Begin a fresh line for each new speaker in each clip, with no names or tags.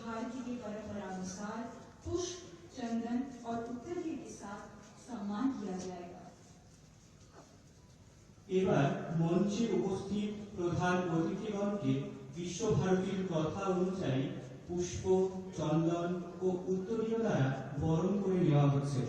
भारती की परंपरा अनुसार पुष्प, चंदन और उत्तरीय के साथ सम्मान किया जाएगा।
এবার মঞ্চে উপস্থিত প্রধান অতিথিগণকে বিশ্বভারতীর প্রথা অনুযায়ী পুষ্প, চন্দন ও উত্তরীয় দ্বারা বরণ করে নেওয়া হচ্ছে।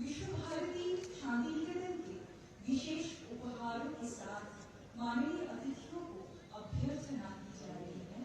विश्व भारती शांति निकेतन के विशेष उपहारों के साथ माननीय अतिथियों को अभ्यर्थना की जा रही है।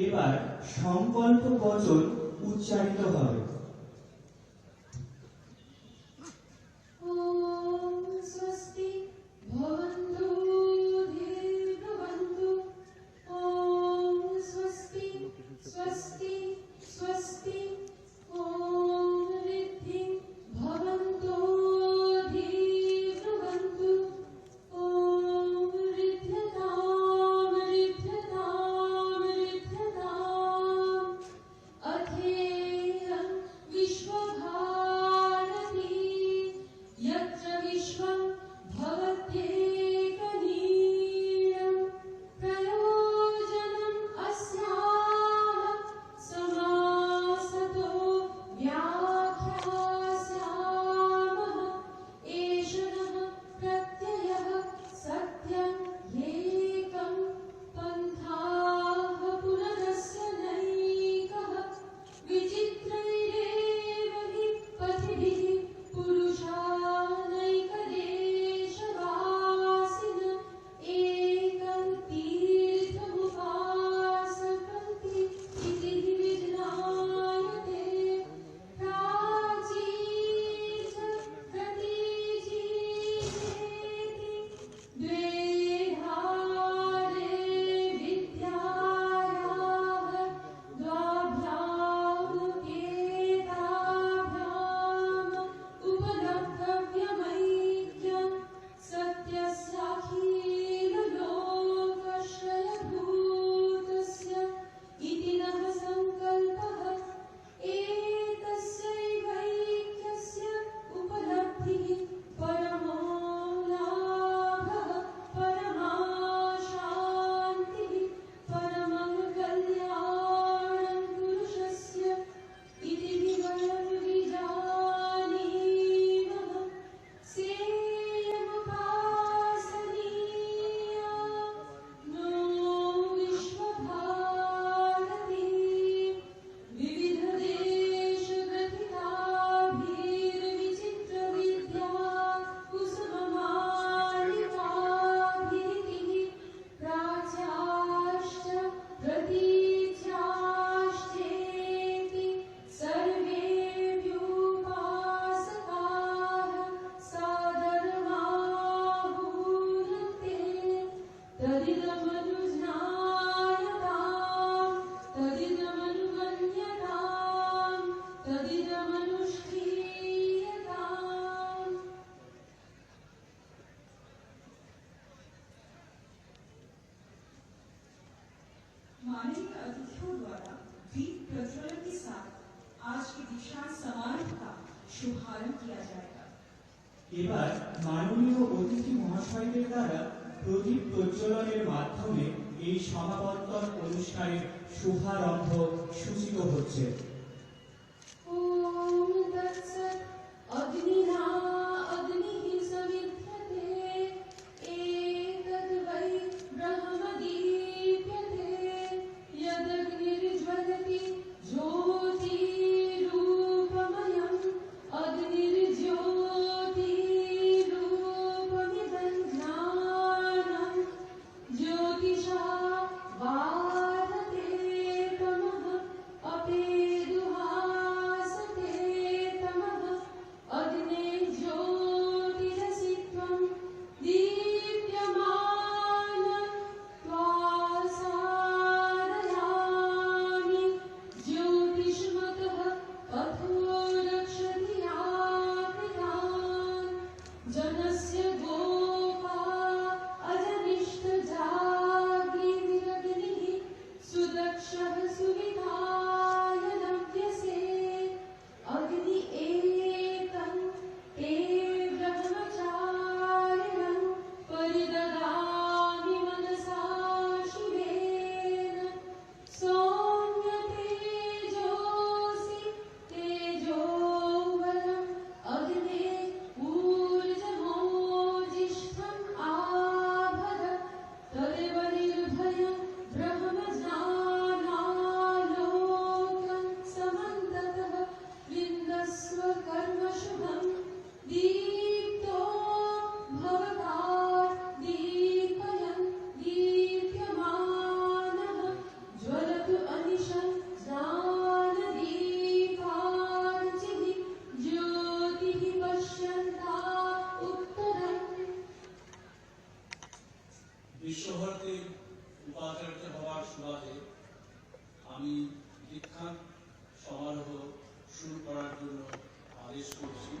এবার সংকল্প বচন উচ্চারিত হবে।
माननीय अतिथियों द्वारा दीप प्रज्वलन के साथ आज के दीक्षांत समारोह का शुभारंभ किया जाएगा।
এবার মাননীয় অতিথি মহাশয়দের দ্বারা প্রদীপ প্রজ্বলন প্রজ্বলনের মাধ্যমে এই সমাবর্তন অনুষ্ঠানের শুভারম্ভ সূচিত হচ্ছে।
ॐ तत्सत् अग्निना अग्निः सविध्यते एतद्वै ब्रह्मदीप्यते यदग्निर्ज्वलति ज्योतिरूपमयम् अग्निर्ज्योतिरूपमिदं ज्ञानं ज्योतिषा वादते तमः अपेदुहासते तमः अग्ने ज्योतिरसि त्वं दीप्यमानं त्वासादयामि ज्योतिष्मतः पथो रक्षति यावृतान् जनस्य गोपा अजनिष्ठजाग्निरग्निः सुदक्षः सुविधाय नव्यसे अग्नि एतं ते ब्रह्मचारिणं परिददामि मनसा शिवेन सौम्य तेजोऽसि तेजोवरम् अग्ने ऊर्जमोजिष्ठम् आभर तदेव निर्भयं ब्रह्मज्ञानालोकं समन्ततः विन्दस्व कर्मशुभं दीप्तो भवता दीपयन् दीप्यमानः ज्वलतु अनिशं ज्ञानदीपार्चिः ज्योतिः पश्यन्ता उत्तरम्।
বিশ্বভারতীর উপাচার্য হওয়ার সুবাদে আমি দীক্ষান্ত সমারোহ शुरू করার জন্য आदेश করছি।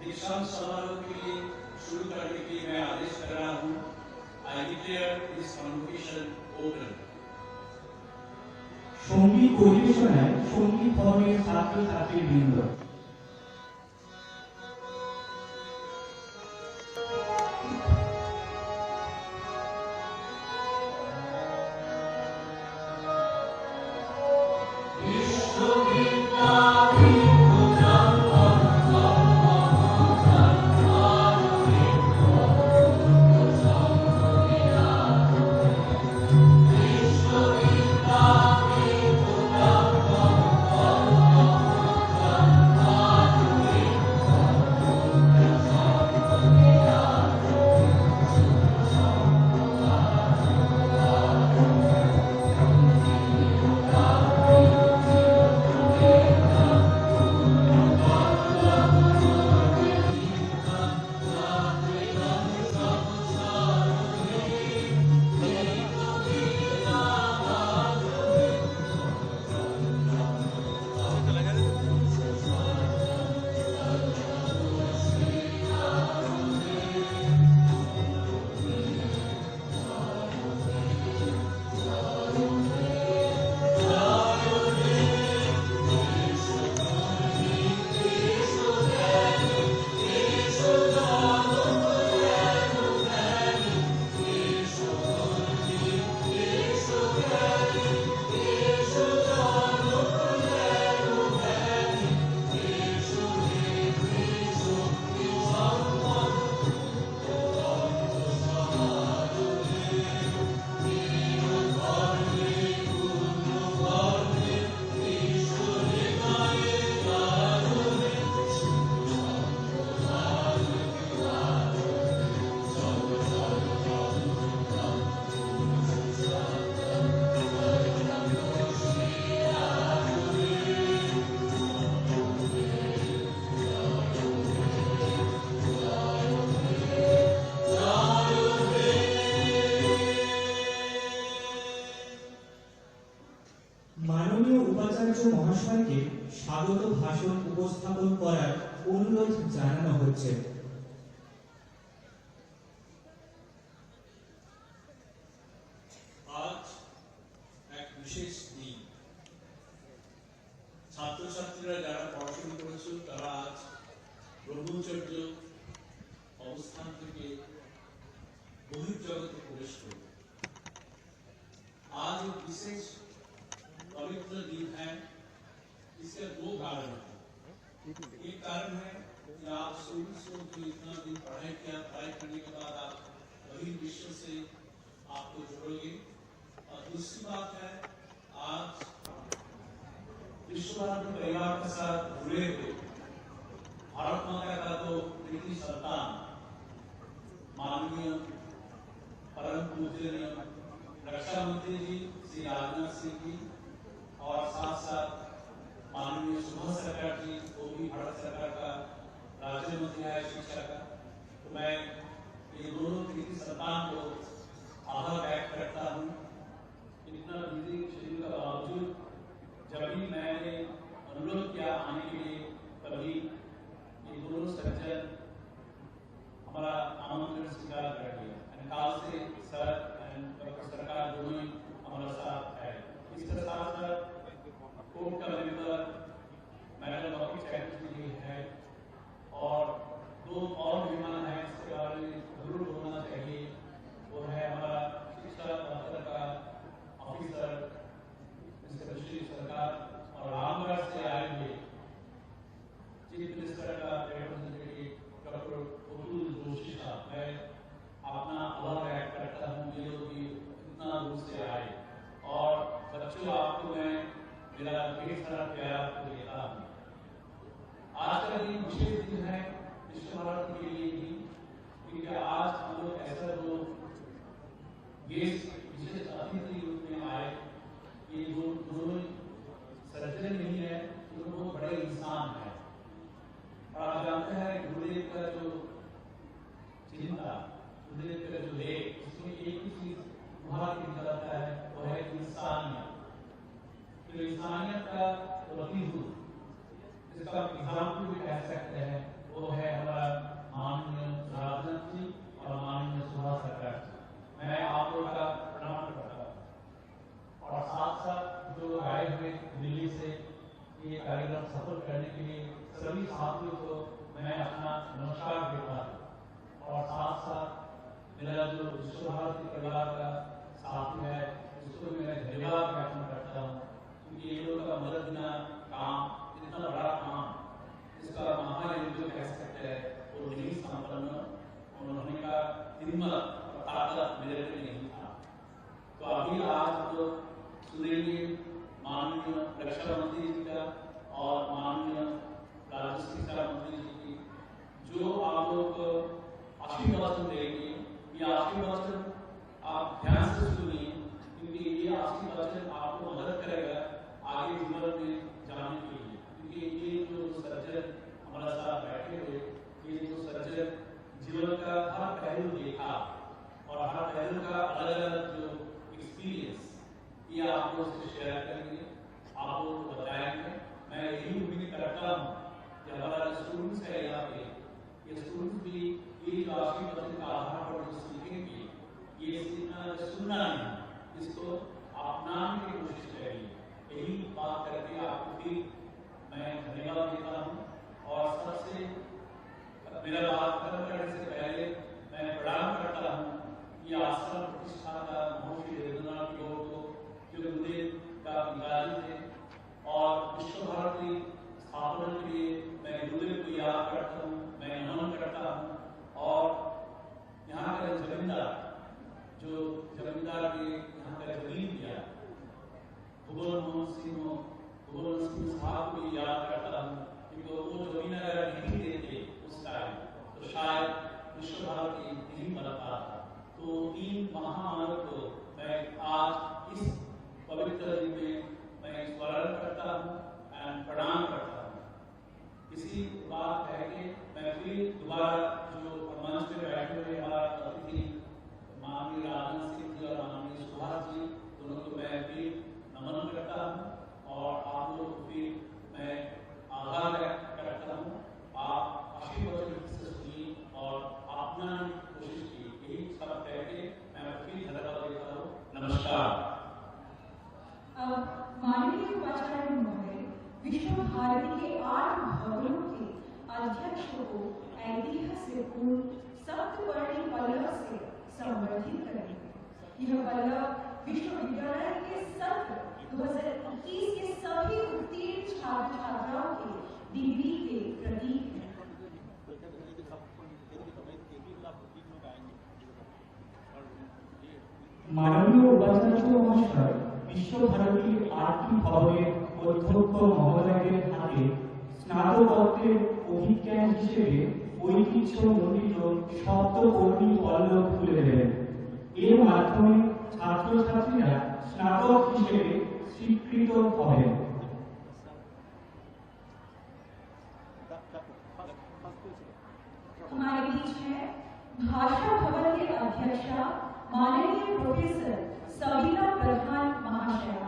दीक्षांत समारोह के लिए शुरू करने के लिए मैं आदेश कर रहा हूँ। I declare this convocation open.
সঙ্গীত পরিবেশনায় সঙ্গীত ভবনের ছাত্রছাত্রীবৃন্দ। মহাশয়কে স্বাগত ভাষণ উপস্থাপন করার অনুরোধ জানানো হচ্ছে।
আজ এক বিশেষ দিন। ছাত্রছাত্রীরা যারা পড়াশোনা করেছে তারা আজ ব্রহ্মচর্য অবস্থান থেকে বহির্জগতে प्रविष्ट हो। आज एक विशेष पवित्र दिन है। इसके दो कारण हैं। एक कारण है कि आप शुरू से जो इतना दिन पढ़ाई किया, पढ़ाई करने के बाद आप बहिर् विश्व से आपको जोड़ोगे। और दूसरी बात है, आज विश्व भारती परिवार के साथ जुड़े हुए भारत माता का तो कृति संतान माननीय परम पूजनीय रक्षा मंत्री जी श्री राजनाथ सिंह जी और साथ साथ माननीय सुभाष सरकार जी, वो भी भारत सरकार का राज्य मंत्री है शिक्षा का। तो मैं ये दोनों कृति संतान को आभार व्यक्त करता हूँ। इतना बिजी शेड्यूल का बावजूद जब भी मैंने अनुरोध किया आने के लिए, तभी ये दोनों सज्जन हमारा आमंत्रण स्वीकार कर लिया। काल से सर डॉक्टर सरकार दोनों ही हमारा साथ है। इसके साथ साथ कोर्ट का मेंबर मैडम डॉक्टर चैटर्जी जी है और दो और मेहमान हैं, इसके बारे में जरूर बोलना चाहिए। वो है हमारा शिक्षा दफ्तर का ऑफिसर मिस्टर श्री सरकार और रामगढ़ से आए हुए चीफ मिनिस्टर का रिप्रेजेंटेटिव डॉक्टर अतुल जोशी साहब। मैं अपना आभार व्यक्त करता हूँ, ये लोग भी इतना दूर से आए। और बच्चों, आपको मैं मेरा ढेर सारा प्यार देता हूँ। आज का दिन विशेष दिन है विश्व भारती के लिए भी, क्योंकि आज हम लोग ऐसा जो गेस्ट विशेष अतिथि रूप में आए, ये जो दोनों सर्जन नहीं है, ये बहुत बड़े इंसान है। और आप जानते हैं गुरुदेव का जो चिंता, गुरुदेव का जो लेख, उसमें एक ही चीज उभार के निकलता है, वो है इंसानियत। तो इंसानियत का प्रतिरूप, जिसका एग्जाम्पल भी कह सकते हैं, वो है हमारा माननीय राजनाथ जी और माननीय सुभाष सरकार जी। मैं आप लोगों का प्रणाम करता हूँ। और साथ साथ जो आए हुए दिल्ली से ये कार्यक्रम सफल करने के लिए सभी साथियों को मैं अपना नमस्कार देता हूँ। और साथ साथ मेरा जो विश्व भारती परिवार का साथी है, उसको भी मैं धन्यवाद ज्ञापन करता हूँ, क्योंकि ये लोग का मदद बिना काम, इतना बड़ा काम, इसका महायुद्ध कह सकते हैं, वो नहीं संपन्न उन्होंने का हिम्मत और ताकत मेरे में नहीं था। तो अभी आज हम लोग सुनेंगे माननीय रक्षा मंत्री जी का और माननीय राज्य शिक्षा मंत्री जी की, जो आप लोग आशीर्वचन देंगे। ये आशीर्वचन आप ध्यान से सुनिए, क्योंकि ये आशीर्वचन आपको मदद करेगा आगे जीवन में जाने के लिए। क्योंकि ये जो सर्जन हमारे साथ बैठे हुए, ये जो सर्जन जीवन का हर पहलू देखा और हर पहलू का अलग अलग जो एक्सपीरियंस, ये आप लोग से शेयर करेंगे, आप लोग को बताएंगे। मैं यही उम्मीद करता हूँ कि हमारा स्टूडेंट्स है यहाँ पे, ये स्टूडेंट्स भी ये जो आशीर्वाद का आधार पर जो सीखेंगे, ये सीखना सुनना नहीं, इसको अपनाने की कोशिश करेंगे। यही बात करके आपको भी मैं धन्यवाद देता हूँ। और सबसे मेरा बात खत्म करने से पहले मैं प्रणाम करता हूँ ये आश्रम प्रतिष्ठा का महर्षि रविंद्रनाथ टैगोर को, जो गुरुदेव का पिताजी थे। और विश्व भारती स्थापना के लिए मैं गुरुदेव को याद करता हूँ, मैं नमन करता हूँ। और यहाँ का जमींदार, जो जमींदार के यहाँ का जमीन दिया, भुवन मोहन सिंह साहब को याद करता हूँ, क्योंकि वो जमीन अगर नहीं देते उस टाइम, तो शायद विश्व भारती नहीं बन पाता। तो तीन महामानव को मैं आज इस पवित्र दिन में मैं स्मरण करता हूँ एंड प्रणाम करता हूँ। इसी बात है कि मैं फिर दोबारा जो मंच पे बैठे हुए हमारा अतिथि माननीय राजनाथ सिंह जी और माननीय सुभाष जी, दोनों को मैं फिर नमन करता हूँ। और आप लोग को फिर मैं आभार व्यक्त करता हूँ। आप आशीर्वाद से सुनिए और अपना कोशिश की, यही सब कह के मैं फिर धन्यवाद देता हूँ। नमस्कार।
अब माननीय उपाचार्य महोदय विश्व भारती के 8 भवनों के अध्यक्ष को ऐतिहासिक पूर्ण सप्तपर्णी पल्लव से संबर्धित करेंगे। यह पल्लव विश्वविद्यालय के सत्र 2021 के सभी उत्तीर्ण छात्र छात्राओं के डिग्री के प्रतीक है।
माननीय उपाचार्य महोदय বিশ্বভারতীর 8টি ভবনের অধ্যক্ষ মহোদয়দের হাতে স্নাতকোত্তরের অভিজ্ঞান হিসেবে ঐতিহ্যমণ্ডিত সপ্তকর্ণী পল্লব তুলে দেবেন। এর মাধ্যমে ছাত্রছাত্রীরা স্নাতক হিসেবে স্বীকৃত হবেন।
हमारे बीच है भाषा भवन के अध्यक्षा माननीय प्रोफेसर सबीना प्रधान महाशया।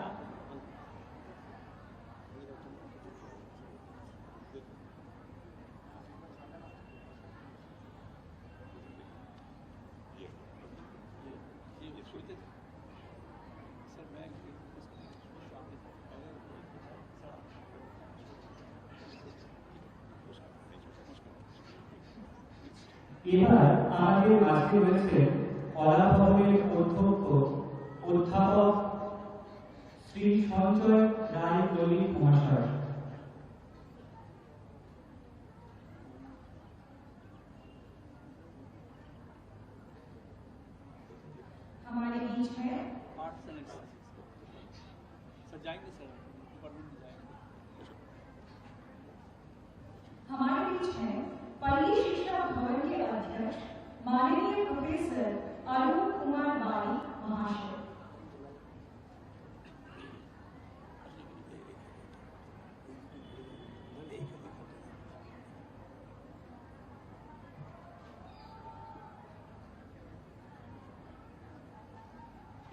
এবার আমাদের মাঝে রয়েছেন কলা ভবনের অধ্যক্ষ অধ্যাপক শ্রী সঞ্জয় রায় দলিত মহাশয়।
हमारे बीच है हमारे बीच है पल्ली शिक्षा भवन के अध्यक्ष माननीय प्रोफेसर अरुण कुमार बाई महाशय।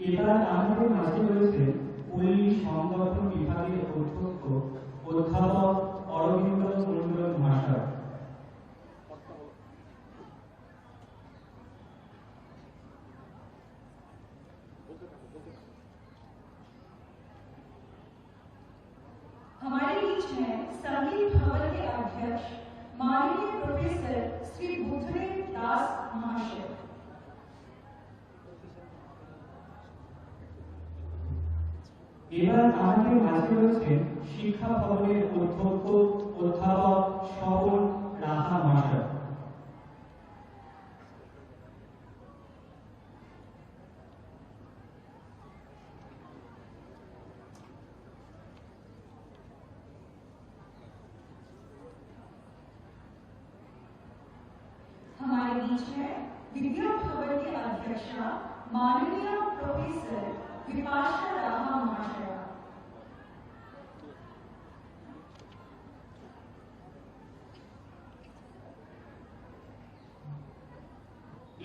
এবার আমাদের মাঝে রয়েছে পল্লী সংগঠন বিভাগের অধ্যক্ষ অধ্যাপক অরবিন্দ মণ্ডল মহাশয়।
हमारे बीच हैं संगीत भवन के अध्यक्ष माननीय प्रोफेसर श्री बुद्धदेव दास महाशय।
এবার আমাদের মাঝে রয়েছেন শিক্ষা ভবনের অধ্যক্ষ অধ্যাপক স্বপন রাহা মহাশয়।
हमारे बीच है विद्या भवन के अध्यक्षा माननीय प्रोफेसर विपाशा राहा महाशया।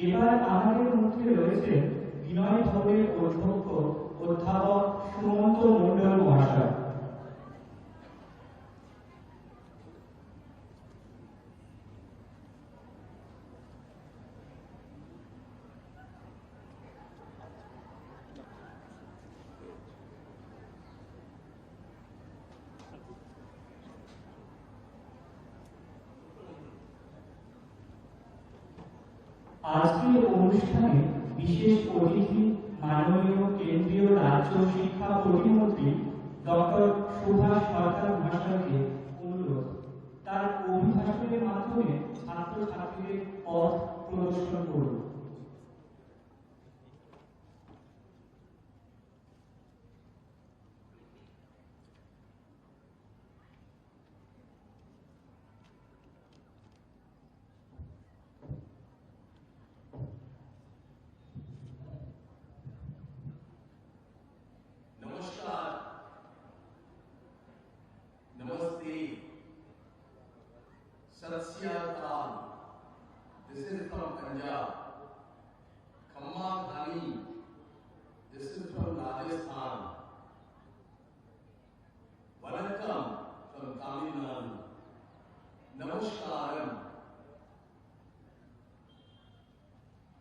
এবার আমাদের মধ্যে রয়েছে বিনয় ভবনের অধ্যক্ষ অধ্যাপক সুমন্ত মণ্ডল মহাশয়। আজকের অনুষ্ঠানে বিশেষ অতিথি মাননীয় কেন্দ্রীয় রাজ্য শিক্ষা প্রতিমন্ত্রী ডক্টর সুভাষ সরকার মহাশয়কে অনুরোধ তার অভিভাষণের মাধ্যমে ছাত্রছাত্রীদের পথ প্রদর্শন করুন।
Sat Sri Akal. This is from Punjab. Khamma Ghani. This is from Rajasthan. Vanakkam from Tamil Nadu. Namaskaram.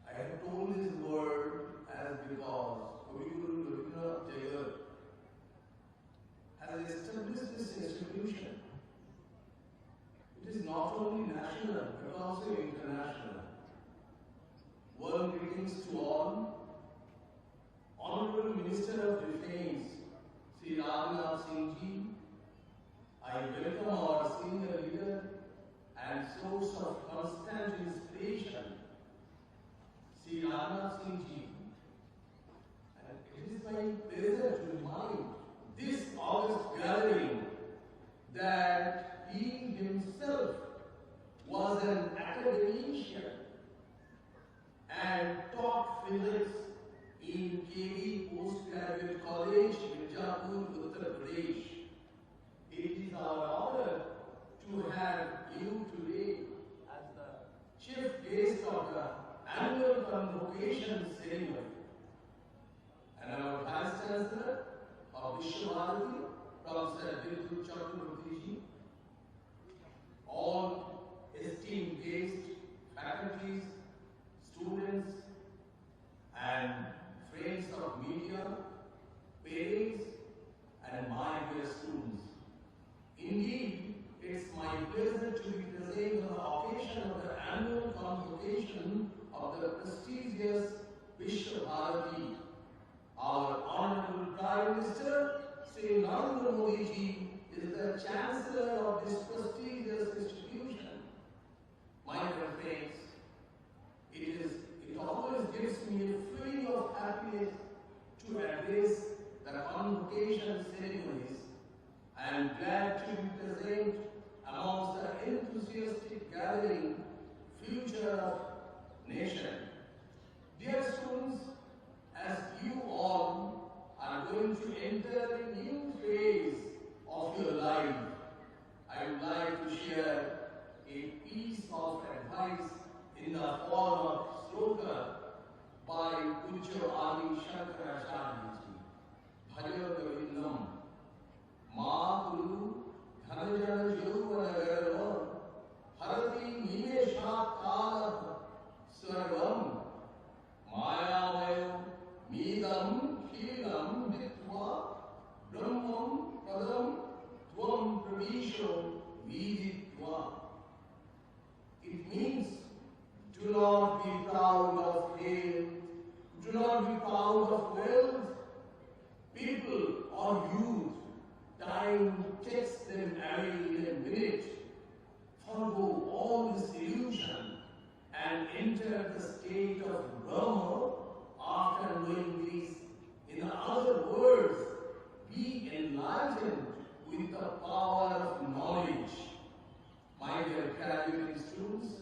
I have told this word as because Guru Rabindranath Tagore has established this institution. It is not only national but also international. Warm greetings to all Minister of Defense, Sri Rajnath Singh Ji, I welcome our senior leader and source of constant inspiration, Sri Rajnath Singh Ji. And it is my pleasure to remind this August gathering that he himself was an academician and taught physics in KV Postgraduate College, Mirzapur, Uttar Pradesh. It is our honor to have you today as the chief guest of the annual convocation ceremony. And our Vice Chancellor of Vishwabharati, Professor Vidyut Chakraborty ji, all esteemed guests, faculties, students, and friends of media, parents, and my dear students. Indeed, it's my pleasure to be present on the occasion of the annual convocation of the prestigious Vishwabharati. Our Honorable Prime Minister, Sri Narendra Modi ji, is the Chancellor of this prestigious institution. My dear friends, it always gives me a feeling of happiness to address the convocation ceremonies. I am glad to be present amongst the enthusiastic gathering, future of nation. Dear students, as you all are going to enter a new phase of your life, I would like to share a piece of advice in the form of sloka by Pujya Adi Shankaracharya ji. Bhajo Govindam Ma Guru Dhanajana Yovana Garva Bharati Nimeshat Kala Sarvam Mayamayo Midam Khilam Ditva Brahmam Padam Tvam Pravisho Viditva. It means, do not be proud of fame, do not be proud of wealth. People or youth, time takes them away in a minute. Forgo all this illusion and enter the state of Brahma after knowing this. In other words, be enlightened with the power of knowledge. My dear graduating students,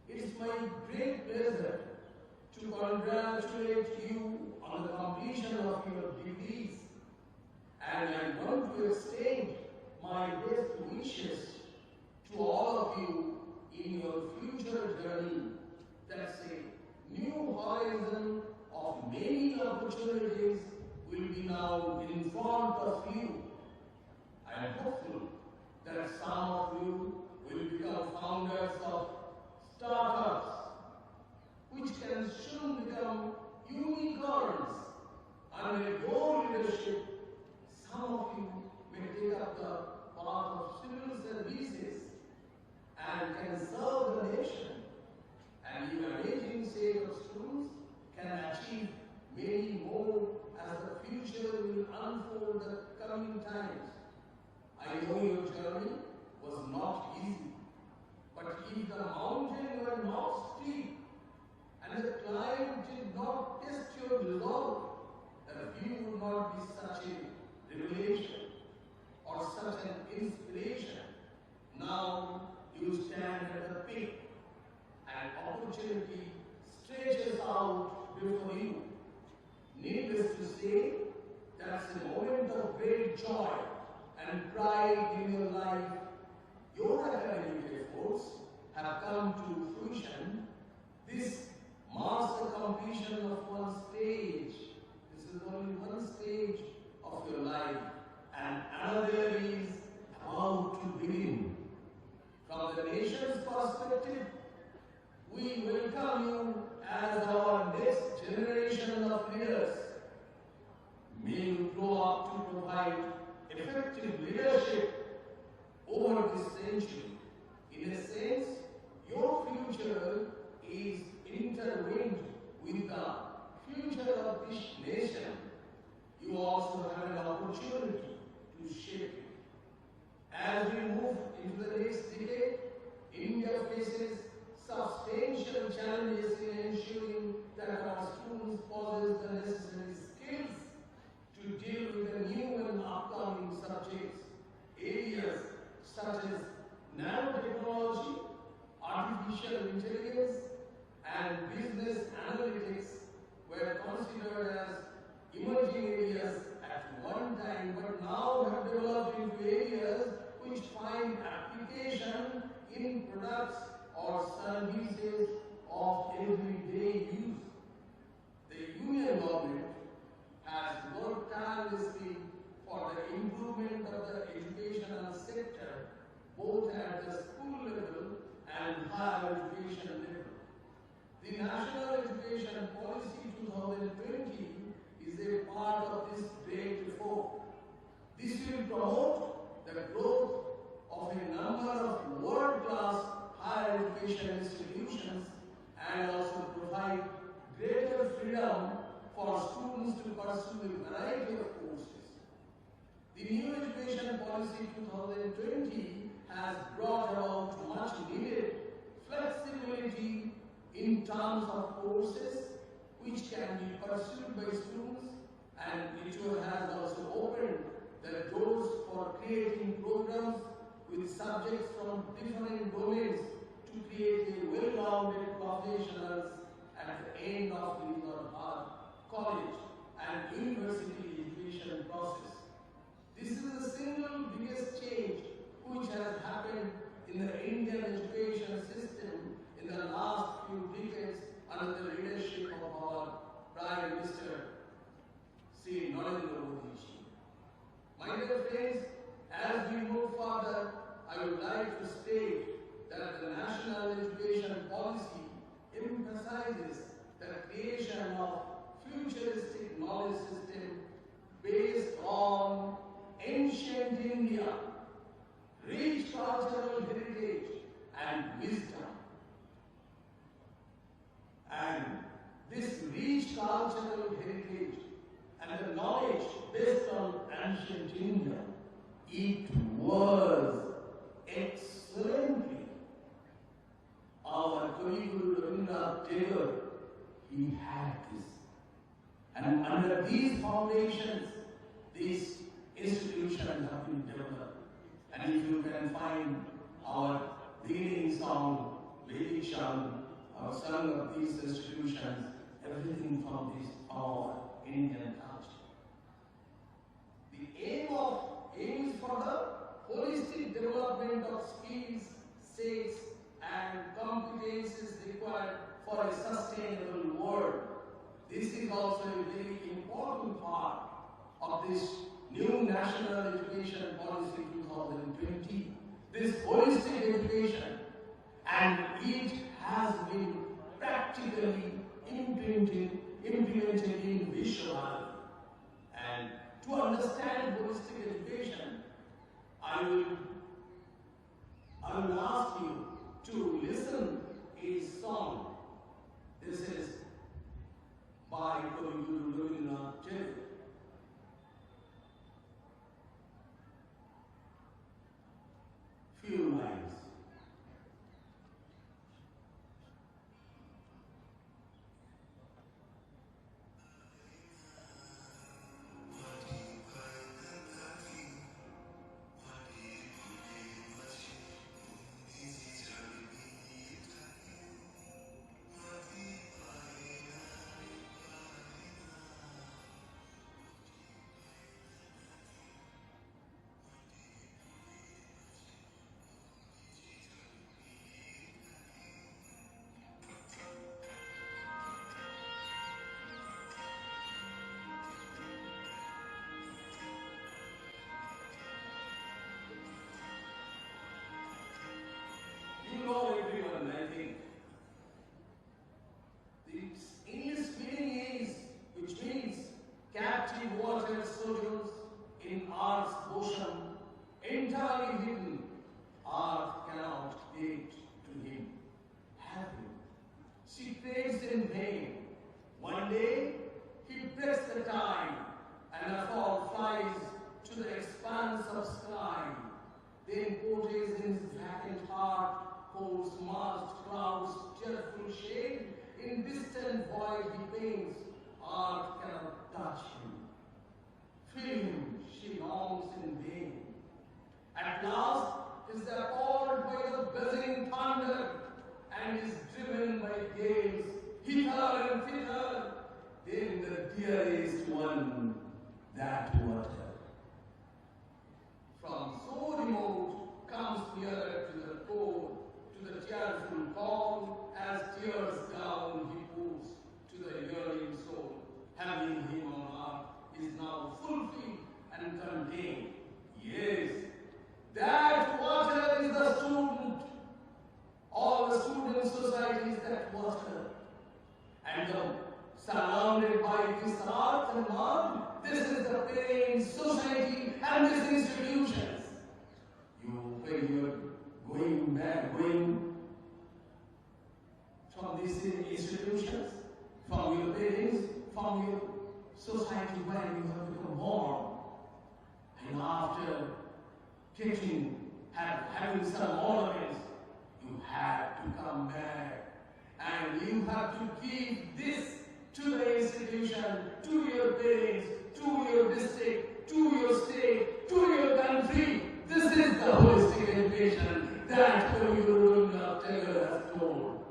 it is my great pleasure to congratulate you on the completion of your degrees, and I want to extend my best wishes to all of you in your future journey. That's a new horizon of many opportunities will be now in front of you. I am hopeful that some of you will become founders of startups, which can soon become unicorns. Under your leadership, some of you may take up the path of civil services and can serve the nation. And your amazing set of students can achieve many more as the future will unfold the coming times. I know your journey was not easy, but if the mountain were not steep and the climb did not test your resolve, the view would not be such a revelation or such an inspiration. Now you stand at the peak and opportunity stretches out before you. Needless to say, that's a moment of great joy and pride in your life. Your academic efforts have come to fruition. This marks the completion of one stage. This is only one stage of your life, and another is about to begin. From the nation's perspective, we welcome you as our next generation of leaders. May you grow up to provide effective leadership over this century. In a sense, your future is intertwined with the future of this nation. you also have an opportunity to shape it. As we move into the next decade, India faces substantial challenges in ensuring that our students possess the necessary skills to deal with the new and upcoming subjects. Areas such as nanotechnology, artificial intelligence, and business analytics were considered as emerging areas at one time, but now have developed into areas which find application in products or services of everyday use. The Union government has worked tirelessly for the improvement of the educational sector, both at the school level and higher education level. The National Education Policy 2020 is a part of this great reform. This will promote the growth of a number of world-class higher education institutions and also provide greater freedom for students to pursue a variety of courses. The new Education Policy 2020 has brought about much needed flexibility in terms of courses which can be pursued by students, and it has also opened the doors for creating programs with subjects from different domains to create a well-rounded professionals at the end of the college and university education process. This is the single biggest change which has happened in the Indian education system in the last few decades under the leadership of our Prime Minister, Sri Narendra Modi ji. My dear friends, as we move further, I would like to state that the National Education Policy emphasizes the creation of futuristic knowledge system based on ancient India, rich cultural heritage and wisdom. And this rich cultural heritage and the knowledge based on ancient India, it was excellently. Our Kavi Guru Rabindranath Tagore, he had this. And under these foundations, these institutions have been developed. And if you can find our beginning song, Vedic song, our song of these institutions, everything from this our Indian culture. The aim is for the holistic development of skills, sets, and competences required for a sustainable world. This is also a very important part of this new National Education Policy 2020. This holistic education, and it has been practically implemented in Vishwabharathi. And to understand holistic education, I will ask you to listen a song. This is by Kavi Guru Rabindranath Tagore. Few lines. You know everyone, I think. The English meaning is, which means captive water sojourns in Earth's bosom, entirely hidden. Earth cannot get to him. Happy. She craves in vain. One day, he breaks the time, and her surrounded by this earth and mud. This is the parent society and these institutions. When you're going from these institutions, from your parents, from your society where you have become born, and after having some ornaments, you have to come back and you have to give this to the institution, to your parents, to your district, to your state, to your country. This is the holistic education that your Guru Taylor has told.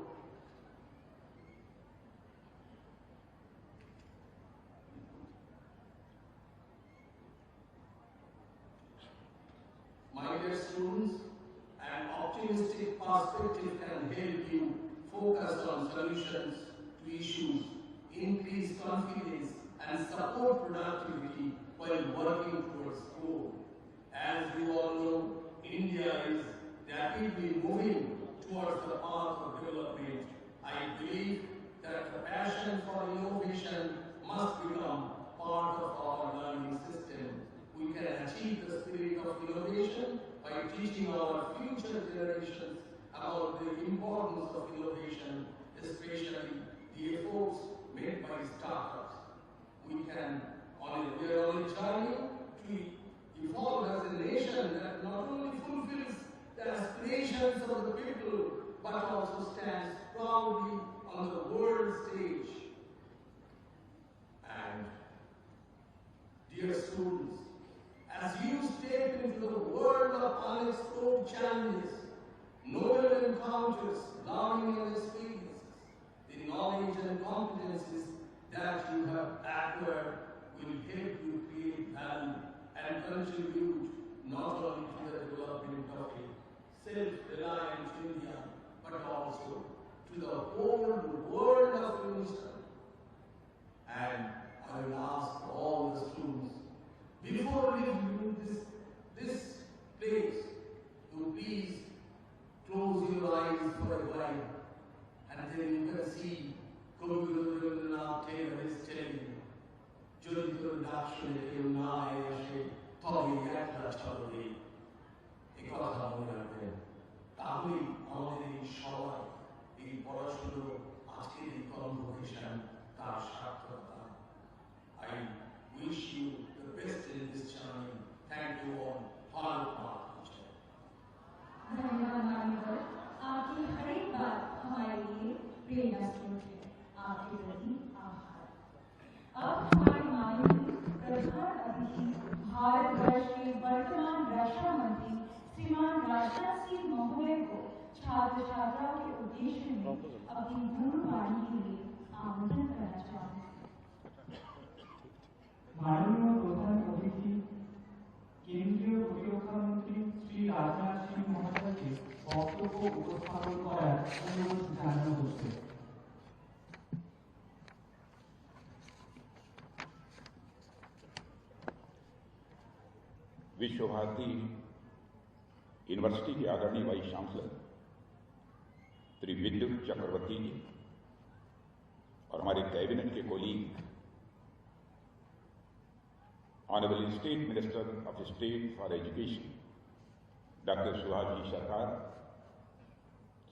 My dear students, an optimistic perspective can help you focus on solutions to issues, increase confidence, and support productivity while working towards goal. As you all know, India is rapidly moving towards the path of development. I believe that the passion for innovation must become part of our learning system. We can achieve the spirit of innovation by teaching our future generations about the importance of innovation, especially the efforts made by startups. We are on a journey to evolve as a nation that not only fulfills the aspirations of the people, but also stands proudly on the world stage. And dear students, as you step into the world of unexplored challenges, novel encounters, learning and experiences, the knowledge and competencies that you have acquired will help you create value and contribute not only to the development of a self-reliant India, but also to the whole world of wisdom. And I will ask all the students, before leaving this place, to please close your eyes for a while, and then you can see Guru Rabindranath Tagore is telling you, যদি তোর ডাক শুনে কেউ না আসে তবে একলা চলবে, এই কথা মনে রাখবেন। তাহলেই আমাদের এই সবাই এই পড়াশুনো আজকের এই কনভোকেশন তার সার্থকতা। I wish you the best in this journey. Thank you all. Bharat Mata.
धन्यवाद मान्यवर, आपकी हर एक बात हमारे लिए प्रेरणा स्रोत है। आपके प्रति आभार। अब हमारे माननीय प्रधान अतिथि भारतवर्ष के वर्तमान रक्षा मंत्री श्रीमान राजनाथ सिंह महोदय को छात्र छात्राओं के उद्देश्य में अपनी गुरुवाणी के लिए आमंत्रित करना चाहूँगी।
माननीय प्रधान अतिथि केंद्रीय प्रतिरक्षा मंत्री श्री राजनाथ सिंह महोदय के বক্তব্য উপস্থাপন করার অনুরোধ জানানো হচ্ছে।
विश्व भारती यूनिवर्सिटी के आदरणीय वाइस चांसलर श्री विद्युत चक्रवर्ती जी और हमारे कैबिनेट के colleague, honourable state minister of state for education doctor Subhas ji Sarkar,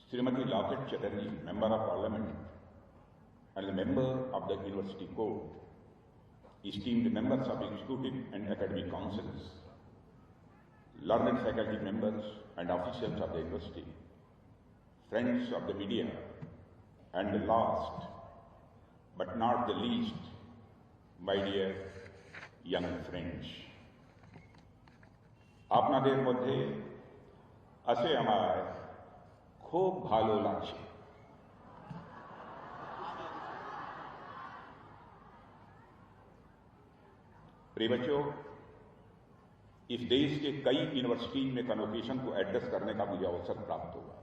Shrimati Locket Chatterjee, member of parliament and the member of the university court, esteemed members of executive and academic councils, learned faculty members and officials of the university, friends of the media, and last but not the least, my dear young friends. আপনাদের মধ্যে আছে আমার খুব ভালো লাগছে। प्रिय बच्चों, इस देश के कई यूनिवर्सिटी में कन्वोकेशन को एड्रेस करने का मुझे अवसर प्राप्त हुआ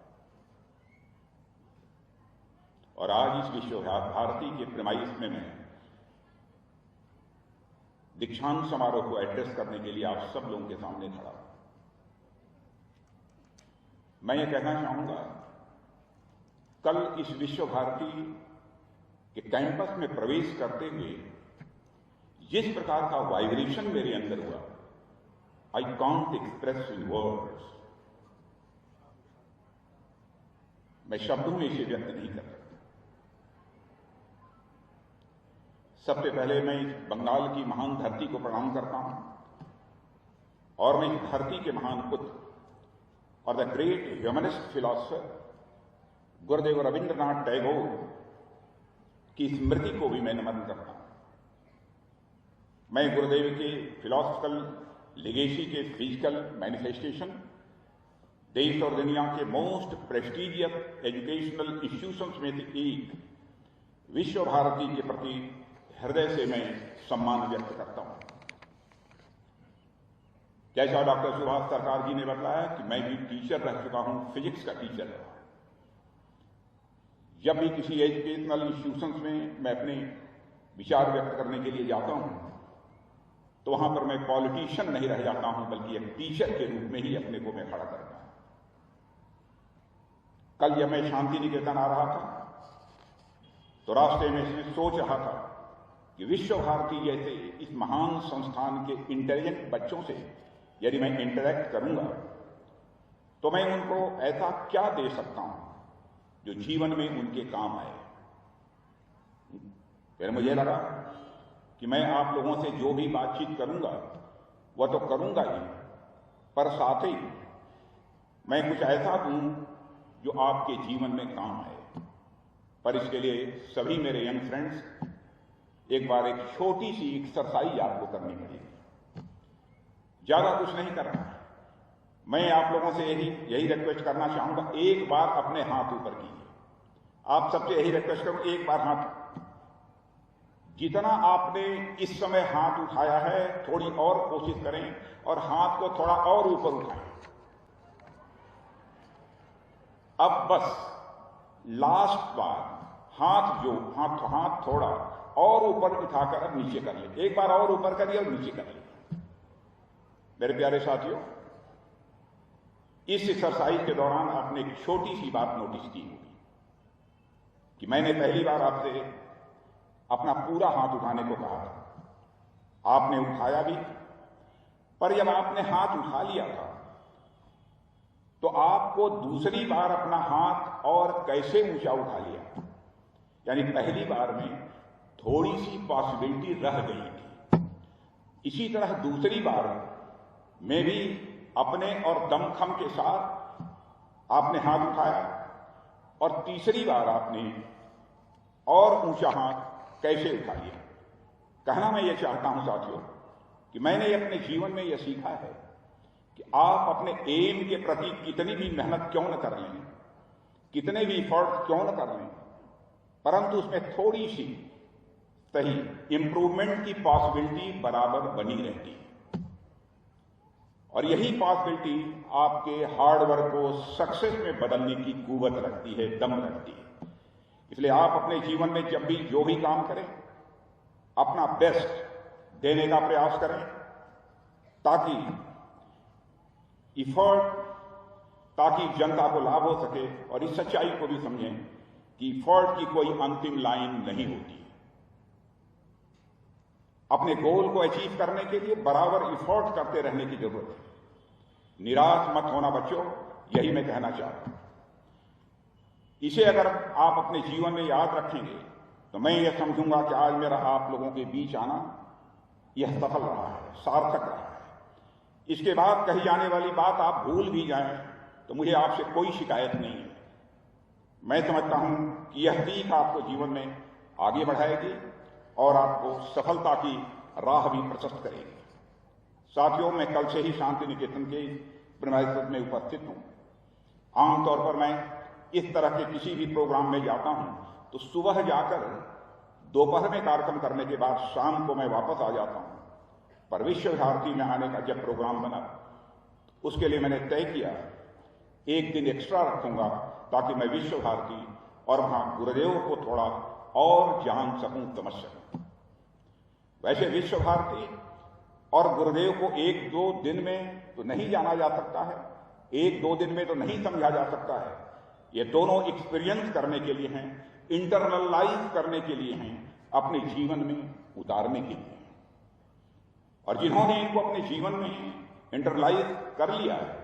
और आज इस विश्व भारती के प्रेमाइस में मैं दीक्षांत समारोह को एड्रेस करने के लिए आप सब लोगों के सामने खड़ा हूं। मैं ये कहना चाहूंगा, कल इस विश्व भारती कि कैंपस में प्रवेश करते हुए जिस प्रकार का वाइब्रेशन मेरे अंदर हुआ, I can't express in words, मैं शब्दों में इसे व्यक्त नहीं कर सकता। सबसे पहले मैं इस बंगाल की महान धरती को प्रणाम करता हूं और मैं इस धरती के महान पुत्र और the great humanist philosopher Gurudev Rabindranath Tagore की स्मृति को भी मैं नमन करता हूं। मैं गुरुदेव के फिलॉसफिकल लेगेसी के फिजिकल मैनिफेस्टेशन देश और दुनिया के मोस्ट प्रेस्टिजियस एजुकेशनल इंस्टीट्यूशंस में से एक विश्व भारती के प्रति हृदय से मैं सम्मान व्यक्त करता हूं। जैसा डॉक्टर सुभाष सरकार जी ने बताया कि मैं भी टीचर रह चुका हूं, फिजिक्स का टीचर रहा। जब भी किसी एजुकेशनल इंस्टीट्यूशंस में मैं अपने विचार व्यक्त करने के लिए जाता हूं तो वहां पर मैं पॉलिटिशियन नहीं रह जाता हूं, बल्कि एक टीचर के रूप में ही अपने को मैं खड़ा करता हूं। कल जब मैं शांति निकेतन आ रहा था तो रास्ते में इसमें सोच रहा था कि विश्व भारती जैसे इस महान संस्थान के इंटेलिजेंट बच्चों से यदि मैं इंटरेक्ट करूंगा तो मैं उनको ऐसा क्या दे सकता हूं जो जीवन में उनके काम आए। फिर मुझे लगा कि मैं आप लोगों से जो भी बातचीत करूंगा वह तो करूंगा ही, पर साथ ही मैं कुछ ऐसा दूं जो आपके जीवन में काम आए। पर इसके लिए सभी मेरे यंग फ्रेंड्स एक बार एक छोटी सी एक्सरसाइज आपको करनी पड़ेगी। ज्यादा कुछ नहीं करना, मैं आप लोगों से यही रिक्वेस्ट करना चाहूंगा, एक बार अपने हाथ ऊपर कीजिए। आप सबसे यही रिक्वेस्ट करूं, एक बार हाथ, जितना आपने इस समय हाथ उठाया है थोड़ी और कोशिश करें और हाथ को थोड़ा और ऊपर उठाएं। अब बस लास्ट बार हाथ थोड़ा और ऊपर उठाकर अब नीचे कर ले। एक बार और ऊपर करिए और नीचे कर ले। मेरे प्यारे साथियों, इस एक्सरसाइज के दौरान आपने एक छोटी सी बात नोटिस की होगी कि मैंने पहली बार आपसे अपना पूरा हाथ उठाने को कहा था। आपने उठाया भी, पर जब आपने हाथ उठा लिया था तो आपको दूसरी बार अपना हाथ और कैसे ऊंचा उठा लिया, यानी पहली बार में थोड़ी सी पॉसिबिलिटी रह गई थी। इसी तरह दूसरी बार में भी अपने और दमखम के साथ आपने हाथ उठाया और तीसरी बार आपने और ऊंचा हाथ कैसे उठा लिया। कहना मैं ये चाहता हूं साथियों कि मैंने अपने जीवन में यह सीखा है कि आप अपने एम के प्रति कितनी भी मेहनत क्यों न कर लें, कितने भी एफर्ट क्यों न कर लें, परंतु उसमें थोड़ी सी सही इंप्रूवमेंट की पॉसिबिलिटी बराबर बनी रहती है। और यही पॉसिबिलिटी आपके हार्ड वर्क को सक्सेस में बदलने की कुव्वत रखती है, दम रखती है। इसलिए आप अपने जीवन में जब भी जो भी काम करें अपना बेस्ट देने का प्रयास करें, ताकि जनता को लाभ हो सके। और इस सच्चाई को भी समझें कि एफर्ट की कोई अंतिम लाइन नहीं होती। अपने गोल को अचीव करने के लिए बराबर एफर्ट करते रहने की जरूरत है। निराश मत होना बच्चों, यही मैं कहना चाहता हूं। इसे अगर आप अपने जीवन में याद रखेंगे तो मैं यह समझूंगा कि आज मेरा आप लोगों के बीच आना यह सफल रहा है, सार्थक रहा है। इसके बाद कही जाने वाली बात आप भूल भी जाएं तो मुझे आपसे कोई शिकायत नहीं है। मैं समझता हूं कि यह सीख आपको जीवन में आगे बढ़ाएगी और आपको सफलता की राह भी प्रशस्त करेगी। साथियों, मैं कल से ही शांति निकेतन के प्रीमाइसेस में उपस्थित हूं। आमतौर पर मैं इस तरह के किसी भी प्रोग्राम में जाता हूं तो सुबह जाकर दोपहर में कार्यक्रम करने के बाद शाम को मैं वापस आ जाता हूं। पर विश्व भारती में आने का जब प्रोग्राम बना उसके लिए मैंने तय किया एक दिन एक्स्ट्रा रखूंगा ताकि मैं विश्व भारती और वहां गुरुदेव को थोड़ा और जान सकूं, समझ सकूं। वैसे विश्व भारती और गुरुदेव को एक दो दिन में तो नहीं जाना जा सकता है, एक दो दिन में तो नहीं समझा जा सकता है। ये दोनों एक्सपीरियंस करने के लिए हैं, इंटरनलाइज करने के लिए हैं, अपने जीवन में उतारने के लिए। और जिन्होंने इनको अपने जीवन में इंटरलाइज कर लिया है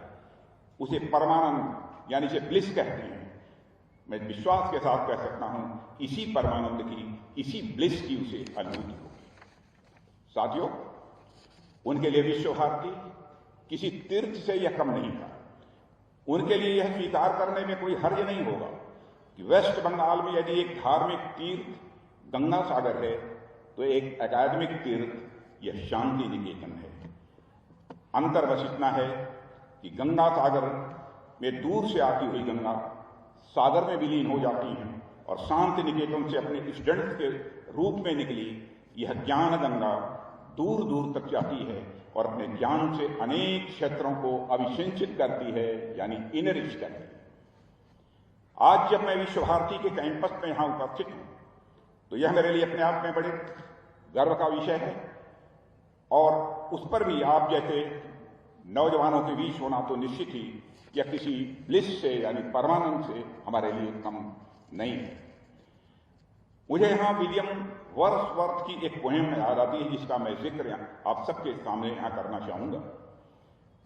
उसे परमानंद यानी इसे ब्लिस कहते हैं। मैं विश्वास के साथ कह सकता हूं इसी परमानंद की, इसी ब्लिस की उसे अनुभूति होगी। साथियों, उनके लिए विश्व भारती किसी तीर्थ से यह कम नहीं था। उनके लिए यह स्वीकार करने में कोई हर्ज नहीं होगा कि वेस्ट बंगाल में यदि एक धार्मिक तीर्थ गंगा सागर है तो एक एकेडमिक तीर्थ यह शांति निकेतन है। अंतर बस इतना है कि गंगा सागर में दूर से आती हुई गंगा सागर में विलीन हो जाती हैं और शांति निकेतन से अपने स्टूडेंट के रूप में निकली यह ज्ञान गंगा दूर दूर तक जाती है और अपने ज्ञान से अनेक क्षेत्रों को अभिसिंचित करती है, यानी इनरिच करती है। आज जब मैं विश्व भारती के कैंपस में यहां उपस्थित हूं तो यह मेरे लिए अपने आप में बड़े गर्व का विषय है और उस पर भी आप जैसे नौजवानों के बीच होना तो निश्चित ही या किसी ब्लिस से यानी परमानंद से हमारे लिए कम नहीं है। मुझे यहां विलियम वर्ड्सवर्थ की एक पोएम याद आती है जिसका मैं जिक्र आप सबके सामने यहां करना चाहूंगा।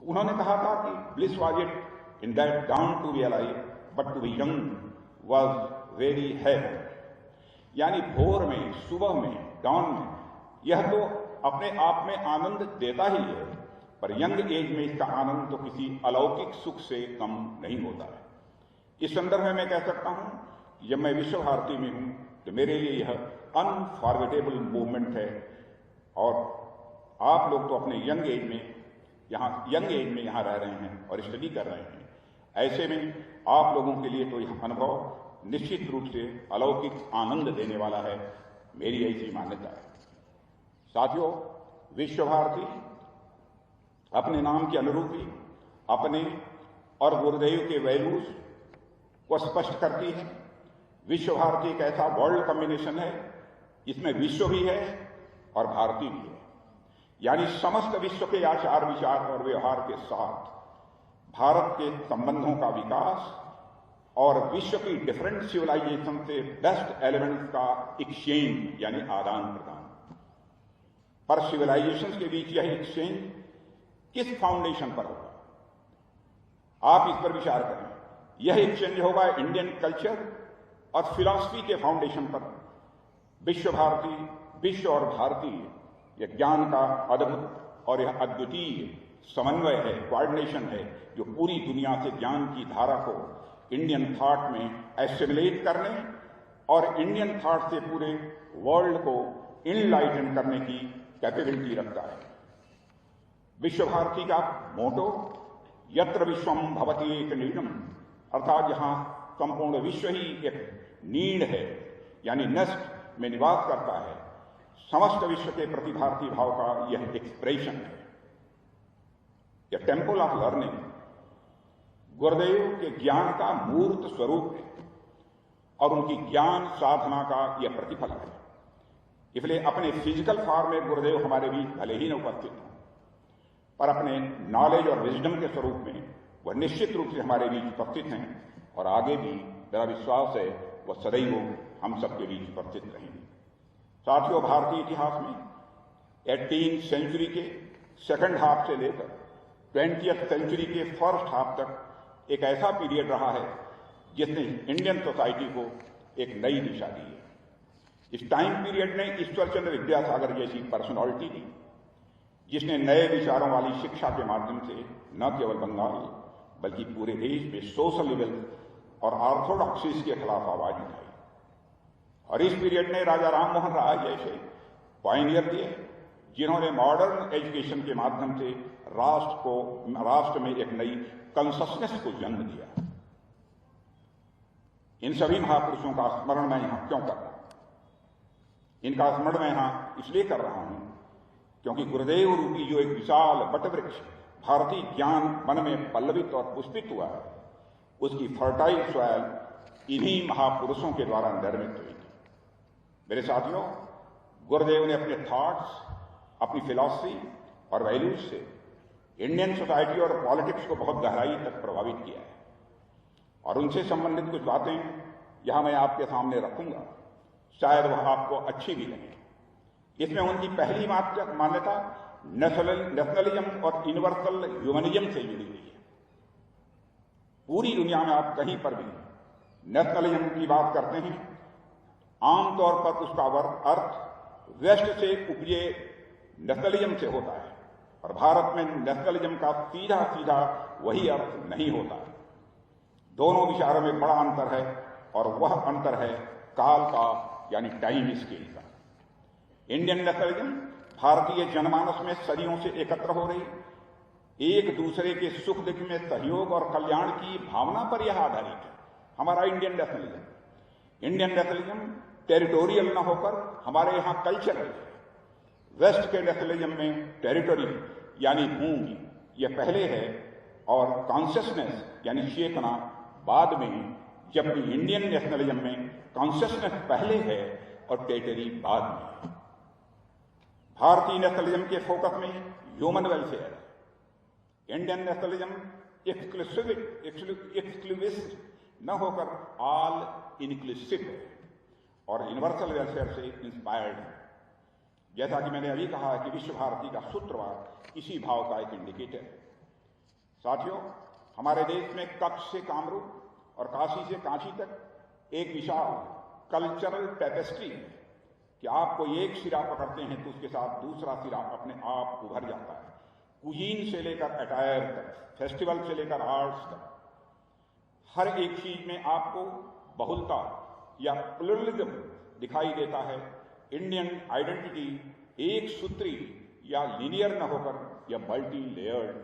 उन्होंने कहा था कि bliss was it in that dawn to be alive but to be young was very happy, यानी भोर में, सुबह में, डाउन में यह तो अपने आप में आनंद देता ही है, पर यंग एज में इसका आनंद तो किसी अलौकिक सुख से कम नहीं होता है। इस संदर्भ में मैं कह सकता हूं जब मैं विश्व भारती में हूं तो मेरे लिए यह अनफॉरगेटेबल मूवमेंट है और आप लोग तो अपने यंग एज में यहाँ रह रहे हैं और स्टडी कर रहे हैं। ऐसे में आप लोगों के लिए तो यह अनुभव निश्चित रूप से अलौकिक आनंद देने वाला है, मेरी ऐसी मान्यता है। साथियों, विश्व भारती अपने नाम के अनुरूप ही अपने और गुरुदेव के वैल्यूज को स्पष्ट करती है। विश्व भारती एक ऐसा वर्ल्ड कॉम्बिनेशन है जिसमें विश्व भी है और भारती भी है, यानी समस्त विश्व के आचार विचार और व्यवहार के साथ भारत के संबंधों का विकास और विश्व की डिफरेंट सिविलाइजेशन से बेस्ट एलिमेंट्स का एक्सचेंज यानी आदान प्रदान। पर सिविलाइजेशन के बीच यह एक्सचेंज किस फाउंडेशन पर होगा, आप इस पर विचार करें। यह एक्सचेंज होगा इंडियन कल्चर और फिलॉसफी के फाउंडेशन पर। विश्व भारती, विश्व और भारतीय, यह ज्ञान का अद्भुत और यह अद्वितीय समन्वय है, कोऑर्डिनेशन है, जो पूरी दुनिया से ज्ञान की धारा को इंडियन थॉट में एसिमिलेट करने और इंडियन थॉट से पूरे वर्ल्ड को इनलाइटन करने की कैपेबिलिटी रखता है। विश्व भारती का मोटो यत्र विश्वम भवति एक नीडम, अर्थात जहां संपूर्ण विश्व ही एक नीड है यानी नेस्ट में निवास करता है, समस्त विश्व के प्रति भारतीय भाव का यह एक्सप्रेशन है। यह टेम्पल ऑफ लर्निंग गुरुदेव के ज्ञान का मूर्त स्वरूप है और उनकी ज्ञान साधना का यह प्रतिफल है। इसलिए अपने फिजिकल फॉर्म में गुरुदेव हमारे बीच भले ही न उपस्थित हों, पर अपने नॉलेज और विजडम के स्वरूप में वह निश्चित रूप से हमारे बीच उपस्थित हैं और आगे भी मेरा विश्वास है वह सदैव हम सबके बीच उपस्थित रहेंगे। साथियों, भारतीय इतिहास में 18th सेंचुरी के सेकंड हाफ से लेकर 20th सेंचुरी के फर्स्ट हाफ तक एक ऐसा पीरियड रहा है जिसने इंडियन सोसाइटी को एक नई दिशा दी है। इस टाइम पीरियड ने ईश्वरचंद्र विद्यासागर जैसी पर्सनालिटी दी जिसने नए विचारों वाली शिक्षा के माध्यम से न केवल बंगाल बल्कि पूरे देश में सोशल लेवल और ऑर्थोडॉक्सीज के खिलाफ आवाज उठाई। और इस पीरियड ने राजा राम मोहन राय जैसे पायनियर दिए जिन्होंने मॉडर्न एजुकेशन के माध्यम से राष्ट्र में एक नई कंससनेस को जन्म दिया। इन सभी महापुरुषों का स्मरण मैं यहां क्यों कर रहा हूं? इनका स्मरण मैं यहां इसलिए कर रहा हूं क्योंकि गुरुदेव रूपी जो एक विशाल वटवृक्ष भारतीय ज्ञान मन में पल्लवित और पुष्पित हुआ है, उसकी फर्टाइल सॉइल इन्हीं महापुरुषों के द्वारा निर्मित हुई थी। मेरे साथियों, गुरुदेव ने अपने थॉट्स, अपनी फिलॉसफी और वैल्यूज से इंडियन सोसाइटी और पॉलिटिक्स को बहुत गहराई तक प्रभावित किया है और उनसे संबंधित कुछ बातें यहां मैं आपके सामने रखूंगा, शायद वह आपको अच्छी भी लगे। इसमें उनकी पहली मान्यता नेशनलिज्म और यूनिवर्सल ह्यूमनिज्म से जुड़ी हुई है। पूरी दुनिया में आप कहीं पर भी नेशनलिज्म की बात करते हैं, आमतौर पर उसका अर्थ वेस्ट से उपजे नेशनलिज्म से होता है, और भारत में नेशनलिज्म का सीधा सीधा वही अर्थ नहीं होता है। दोनों विचारों में बड़ा अंतर है, और वह अंतर है काल का, यानी टाइम स्केल का। इंडियन नेशनलिज्म भारतीय जनमानस में सदियों से एकत्र हो रही, एक दूसरे के सुख दुख में सहयोग और कल्याण की भावना पर यह आधारित है। हमारा इंडियन नेशनलिज्म टेरिटोरियल न होकर हमारे यहां कल्चरल है। वेस्ट के नेशनलिज्म में टेरिटोरी यानी भूमि यह पहले है, और कॉन्शियसनेस यानी चेतना बाद में, जबकि इंडियन नेशनलिज्म में कॉन्शियसनेस पहले है और टेरिटरी बाद में। भारतीय नेशनलिज्म के फोकस में ह्यूमन वेलफेयर है। इंडियन नेशनलिज्म एक्सक्लूसिव न होकर ऑल इंक्लूसिव है और यूनिवर्सल वेलफेयर से इंस्पायर्ड है। जैसा कि मैंने अभी कहा कि विश्व भारती का सूत्रवाद इसी भाव का एक इंडिकेटर है। साथियों, हमारे देश में कच्छ से कामरूप और काशी से कांची तक एक विशाल कल्चरल टेपेस्ट्री है कि आप कोई एक सिरा पकड़ते हैं तो उसके साथ दूसरा सिरा अपने आप उभर जाता है। कुजीन से लेकर अटायर तक, फेस्टिवल से लेकर आर्ट्स तक, हर एक चीज में आपको बहुलता या प्लुरलिज्म दिखाई देता है। इंडियन आइडेंटिटी एक सूत्री या लीनियर न होकर यह मल्टी लेयर्ड है।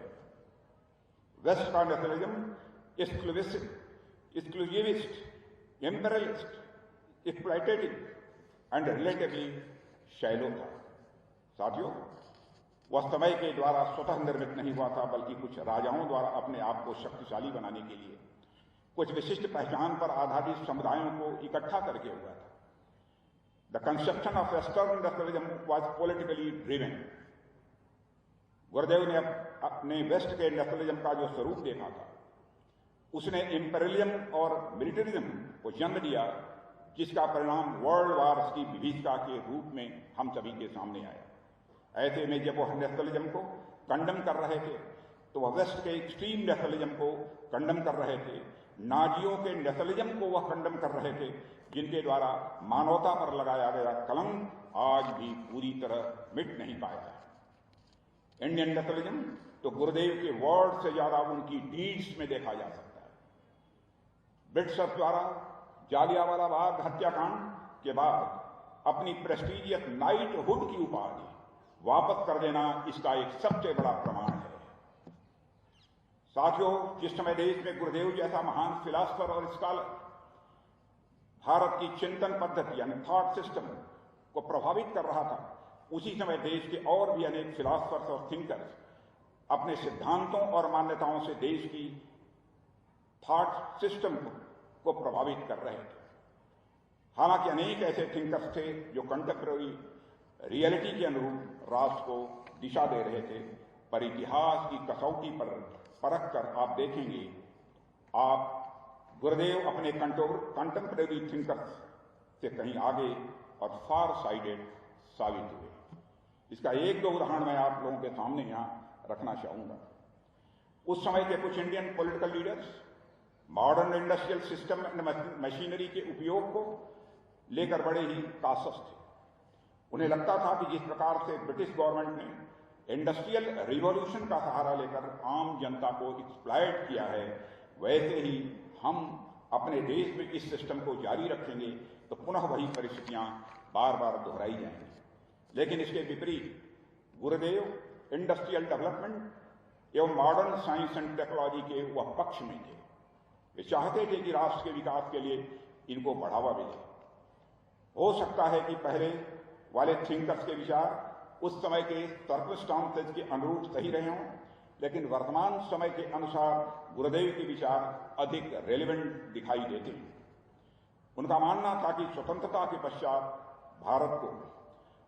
वेस्ट का nationalism exclusivist, imperialist, exploitative and relatively shallow था। साथियों, वह समय के द्वारा स्वतः निर्मित नहीं हुआ था, बल्कि कुछ राजाओं द्वारा अपने आप को शक्तिशाली बनाने के लिए कुछ विशिष्ट पहचान पर आधारित समुदायों को इकट्ठा करके हुआ था। The construction of western nationalism was politically driven. गुरुदेव ने अपने वेस्ट के नेशनलिज्म का जो स्वरूप देखा था, उसने इंपीरियलिज्म और मिलिटरिज्म को जन्म दिया, जिसका परिणाम वर्ल्ड वार्स की विभीषिका के रूप में हम सभी के सामने आया। ऐसे में जब वह नेशनलिज्म को कंडम कर रहे थे, तो वह वेस्ट के एक्सट्रीम नेशनलिज्म को कंडम कर रहे थे। नाजियों के नेशनलिज्म को वह कंडम कर रहे थे, जिनके द्वारा मानवता पर लगाया गया कलंक आज भी पूरी तरह मिट नहीं पाया है। इंडियन नेशनलिज्म तो गुरुदेव के वर्ड से ज्यादा उनकी डीड्स में देखा जा सकता है। ब्रिटिशर्स द्वारा जालियांवाला बाग हत्याकांड के बाद अपनी प्रेस्टीजियस नाइटहुड की उपाधि वापस कर देना इसका एक सबसे बड़ा प्रमाण है। साथियों, जिस समय देश में गुरुदेव जैसा महान फिलासफर और स्कॉलर भारत की चिंतन पद्धति यानी थॉट सिस्टम को प्रभावित कर रहा था, उसी समय देश के और भी अनेक फिलासफर्स और थिंकर्स अपने सिद्धांतों और मान्यताओं से देश की थॉट सिस्टम को प्रभावित कर रहे थे। हालांकि अनेक ऐसे थिंकर्स थे जो कंटेम्पररी रियलिटी के अनुरूप राष्ट्र को दिशा दे रहे थे, पर इतिहास की कसौटी पर परख कर आप देखेंगे, आप गुरुदेव अपने कंटेम्पररी थिंकर्स से कहीं आगे और फार साइडेड साबित हुए। इसका एक दो उदाहरण मैं आप लोगों के सामने यहां रखना चाहूंगा। उस समय के कुछ Indian political leaders modern industrial system and machinery के उपयोग को लेकर बड़े ही कासस थे। उन्हें लगता था कि जिस प्रकार से ब्रिटिश गवर्नमेंट ने इंडस्ट्रियल रिवॉल्यूशन का सहारा लेकर आम जनता को एक्सप्लॉइट किया है, वैसे ही हम अपने देश में इस सिस्टम को जारी रखेंगे तो पुनः वही परिस्थितियां बार बार दोहराई जाएंगी। लेकिन इसके विपरीत गुरुदेव इंडस्ट्रियल डेवलपमेंट एवं मॉडर्न साइंस एंड टेक्नोलॉजी के वह पक्ष में थे। वे चाहते थे कि राष्ट्र के विकास के लिए इनको बढ़ावा मिले। हो सकता है कि पहले वाले थिंकर्स के विचार उस समय के सर्कमस्टांसेस के अनुरूप सही रहे हों, लेकिन वर्तमान समय के अनुसार गुरुदेव के विचार अधिक रेलेवेंट दिखाई देते हैं। उनका मानना था कि स्वतंत्रता के पश्चात भारत को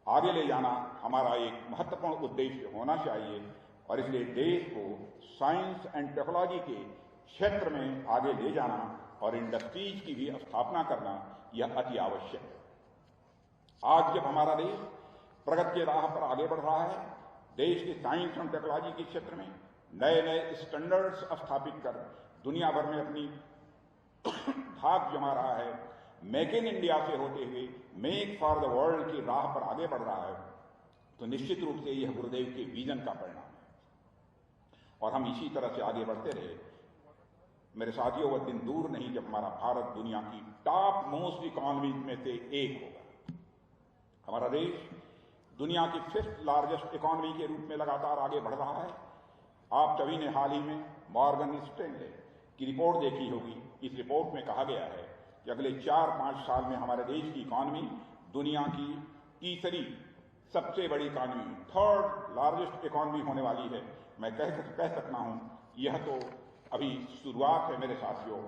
आगे ले जाना हमारा एक महत्वपूर्ण उद्देश्य होना चाहिए, और इसलिए देश को साइंस एंड टेक्नोलॉजी के क्षेत्र में आगे ले जाना और इंडस्ट्रीज की भी स्थापना करना यह अति आवश्यक है। आज जब हमारा देश प्रगति के राह पर आगे बढ़ रहा है, देश के साइंस और टेक्नोलॉजी के क्षेत्र में नए नए स्टैंडर्ड्स स्थापित कर दुनिया भर में अपनी धाक जमा रहा है, मेक इन इंडिया से होते हुए मेक फॉर द वर्ल्ड की राह पर आगे बढ़ रहा है, तो निश्चित रूप से यह गुरुदेव के विजन का परिणाम है। और हम इसी तरह से आगे बढ़ते रहे। मेरे साथियों, वह दिन दूर नहीं जब हमारा भारत दुनिया की टॉप मोस्ट इकोनॉमी में से एक होगा। हमारा देश दुनिया की 5th लार्जेस्ट इकोनॉमी के रूप में लगातार आगे बढ़ रहा है। आप सभी ने हाल ही में मॉर्गन स्टैनले की रिपोर्ट देखी होगी। इस रिपोर्ट में कहा गया है कि अगले 4-5 साल में हमारे देश की इकोनॉमी दुनिया की तीसरी सबसे बड़ी इकोनॉमी, 3rd लार्जेस्ट इकोनॉमी होने वाली है। मैं कह सकता हूं यह तो अभी शुरुआत है मेरे साथियों।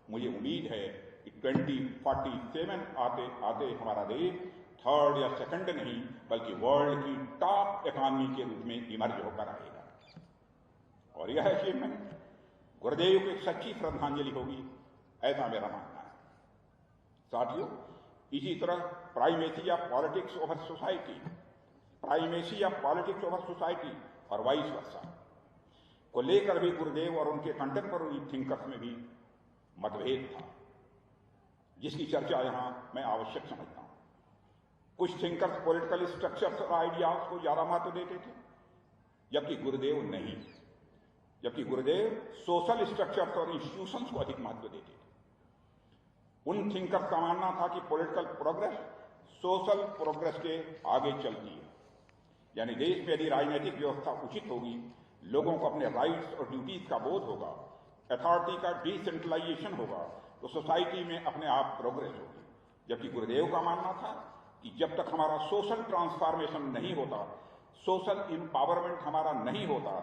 मुझे उम्मीद है कि 2047 आते आते हमारा देश 3rd या 2nd नहीं बल्कि वर्ल्ड की टॉप इकोनॉमी के रूप में इमर्ज होकर आएगा। और यह अचीवमेंट गुरुदेव को एक सच्ची श्रद्धांजलि होगी, ऐसा मेरा मानना है। साथियों, इसी तरह primacy of politics over society, primacy of politics over society और वाइस वर्सा को लेकर भी गुरुदेव और उनके कंटेम्पररी थिंकर्स में भी मतभेद था, जिसकी चर्चा यहां मैं आवश्यक समझता हूं। कुछ थिंकर्स पॉलिटिकल स्ट्रक्चर्स और आइडियाज को ज्यादा महत्व देते थे, जबकि गुरुदेव नहीं, जबकि गुरुदेव सोशल स्ट्रक्चर्स और इंस्टीट्यूशंस को अधिक महत्व देते थे। उन थिंकर्स का मानना था कि पॉलिटिकल प्रोग्रेस सोशल प्रोग्रेस के आगे चलती है, यानी देश में यदि राजनीतिक व्यवस्था उचित होगी, लोगों को अपने राइट्स और ड्यूटीज का बोध होगा, अथॉरिटी का डिसेंट्रलाइजेशन होगा, तो सोसाइटी में अपने आप प्रोग्रेस होगी। जबकि गुरुदेव का मानना था कि जब तक हमारा सोशल ट्रांसफॉर्मेशन नहीं होता, सोशल एम्पावरमेंट हमारा नहीं होता,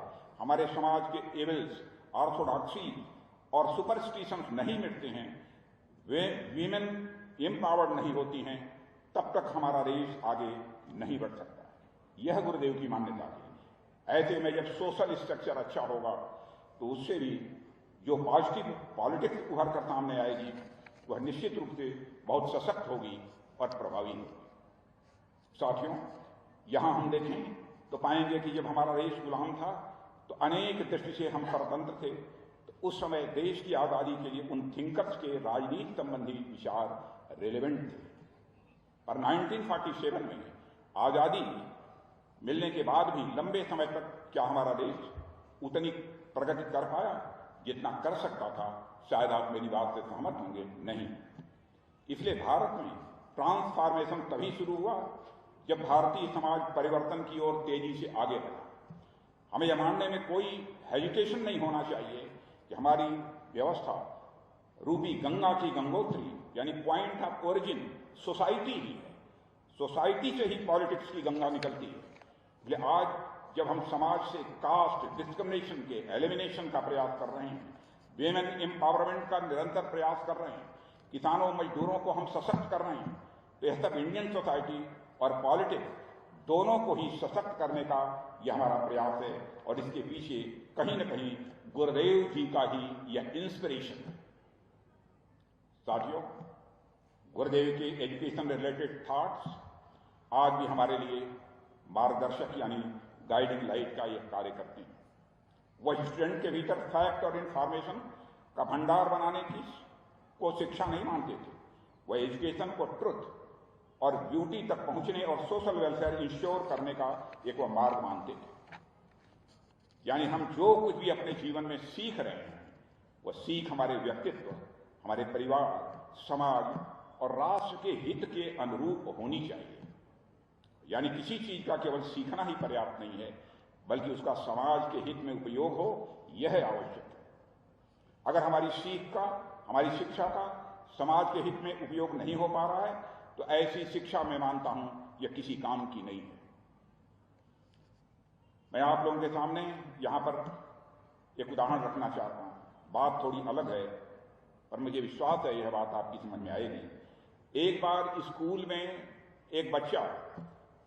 हमारे समाज के एवल्स, ऑर्थोडॉक्सी और सुपरस्टिशंस नहीं मिटते हैं, वे वीमेन एम्पावर्ड नहीं होती हैं, तब तक हमारा देश आगे नहीं बढ़ सकता। यह गुरुदेव की मान्यता थी। ऐसे में जब सोशल स्ट्रक्चर अच्छा होगा तो उससे भी जो पॉजिटिव पॉलिटिक्स उभर कर सामने आएगी वह निश्चित रूप से बहुत सशक्त होगी और प्रभावी होगी। साथियों, यहां हम देखें तो पाएंगे कि जब हमारा देश गुलाम था तो अनेक दृष्टि से हम स्वतंत्र थे, तो उस समय देश की आजादी के लिए उन थिंकर्स के राजनीति संबंधी विचार रेलेवेंट थे। पर 1947 में आजादी मिलने के बाद भी लंबे समय तक क्या हमारा देश उतनी प्रगति कर पाया जितना कर सकता था? शायद आप मेरी बात से सहमत होंगे, नहीं। इसलिए भारत में ट्रांसफॉर्मेशन तभी शुरू हुआ जब भारतीय समाज परिवर्तन की ओर तेजी से आगे बढ़ा। हमें यह मानने में कोई हेजिटेशन नहीं होना चाहिए कि हमारी व्यवस्था रूपी गंगा की गंगोत्री यानी पॉइंट ऑफ ओरिजिन सोसाइटी ही है। सोसाइटी से ही पॉलिटिक्स की गंगा निकलती है। इसलिए आज जब हम समाज से कास्ट डिस्क्रिमिनेशन के एलिमिनेशन का प्रयास कर रहे हैं, वेमेन एम्पावरमेंट का निरंतर प्रयास कर रहे हैं, किसानों मजदूरों को हम सशक्त कर रहे हैं, तो यह सब इंडियन सोसाइटी और पॉलिटिक्स दोनों को ही सशक्त करने का यह हमारा प्रयास है। और इसके पीछे कहीं न कहीं गुरुदेव जी का ही यह इंस्पिरेशन है। साथियों, गुरुदेव के एजुकेशन रिलेटेड थॉट्स आज भी हमारे लिए मार्गदर्शक यानी गाइडिंग लाइट का यह कार्य करते हैं। वह स्टूडेंट के भीतर फैक्ट और इंफॉर्मेशन का भंडार बनाने की को शिक्षा नहीं मानते थे। वह एजुकेशन को ट्रुथ और ब्यूटी तक पहुंचने और सोशल वेलफेयर इंश्योर करने का एक वह मार्ग मानते थे। यानी हम जो कुछ भी अपने जीवन में सीख रहे हैं वह सीख हमारे व्यक्तित्व, हमारे परिवार, समाज और राष्ट्र के हित के अनुरूप होनी चाहिए। यानी किसी चीज का केवल सीखना ही पर्याप्त नहीं है, बल्कि उसका समाज के हित में उपयोग हो, यह आवश्यक है। अगर हमारी सीख का, हमारी शिक्षा का समाज के हित में उपयोग नहीं हो पा रहा है तो ऐसी शिक्षा मैं मानता हूं यह किसी काम की नहीं है। मैं आप लोगों के सामने यहां पर एक उदाहरण रखना चाहता हूं। बात थोड़ी अलग है पर मुझे विश्वास है यह बात आपकी समझ में आएगी। एक बार स्कूल में एक बच्चा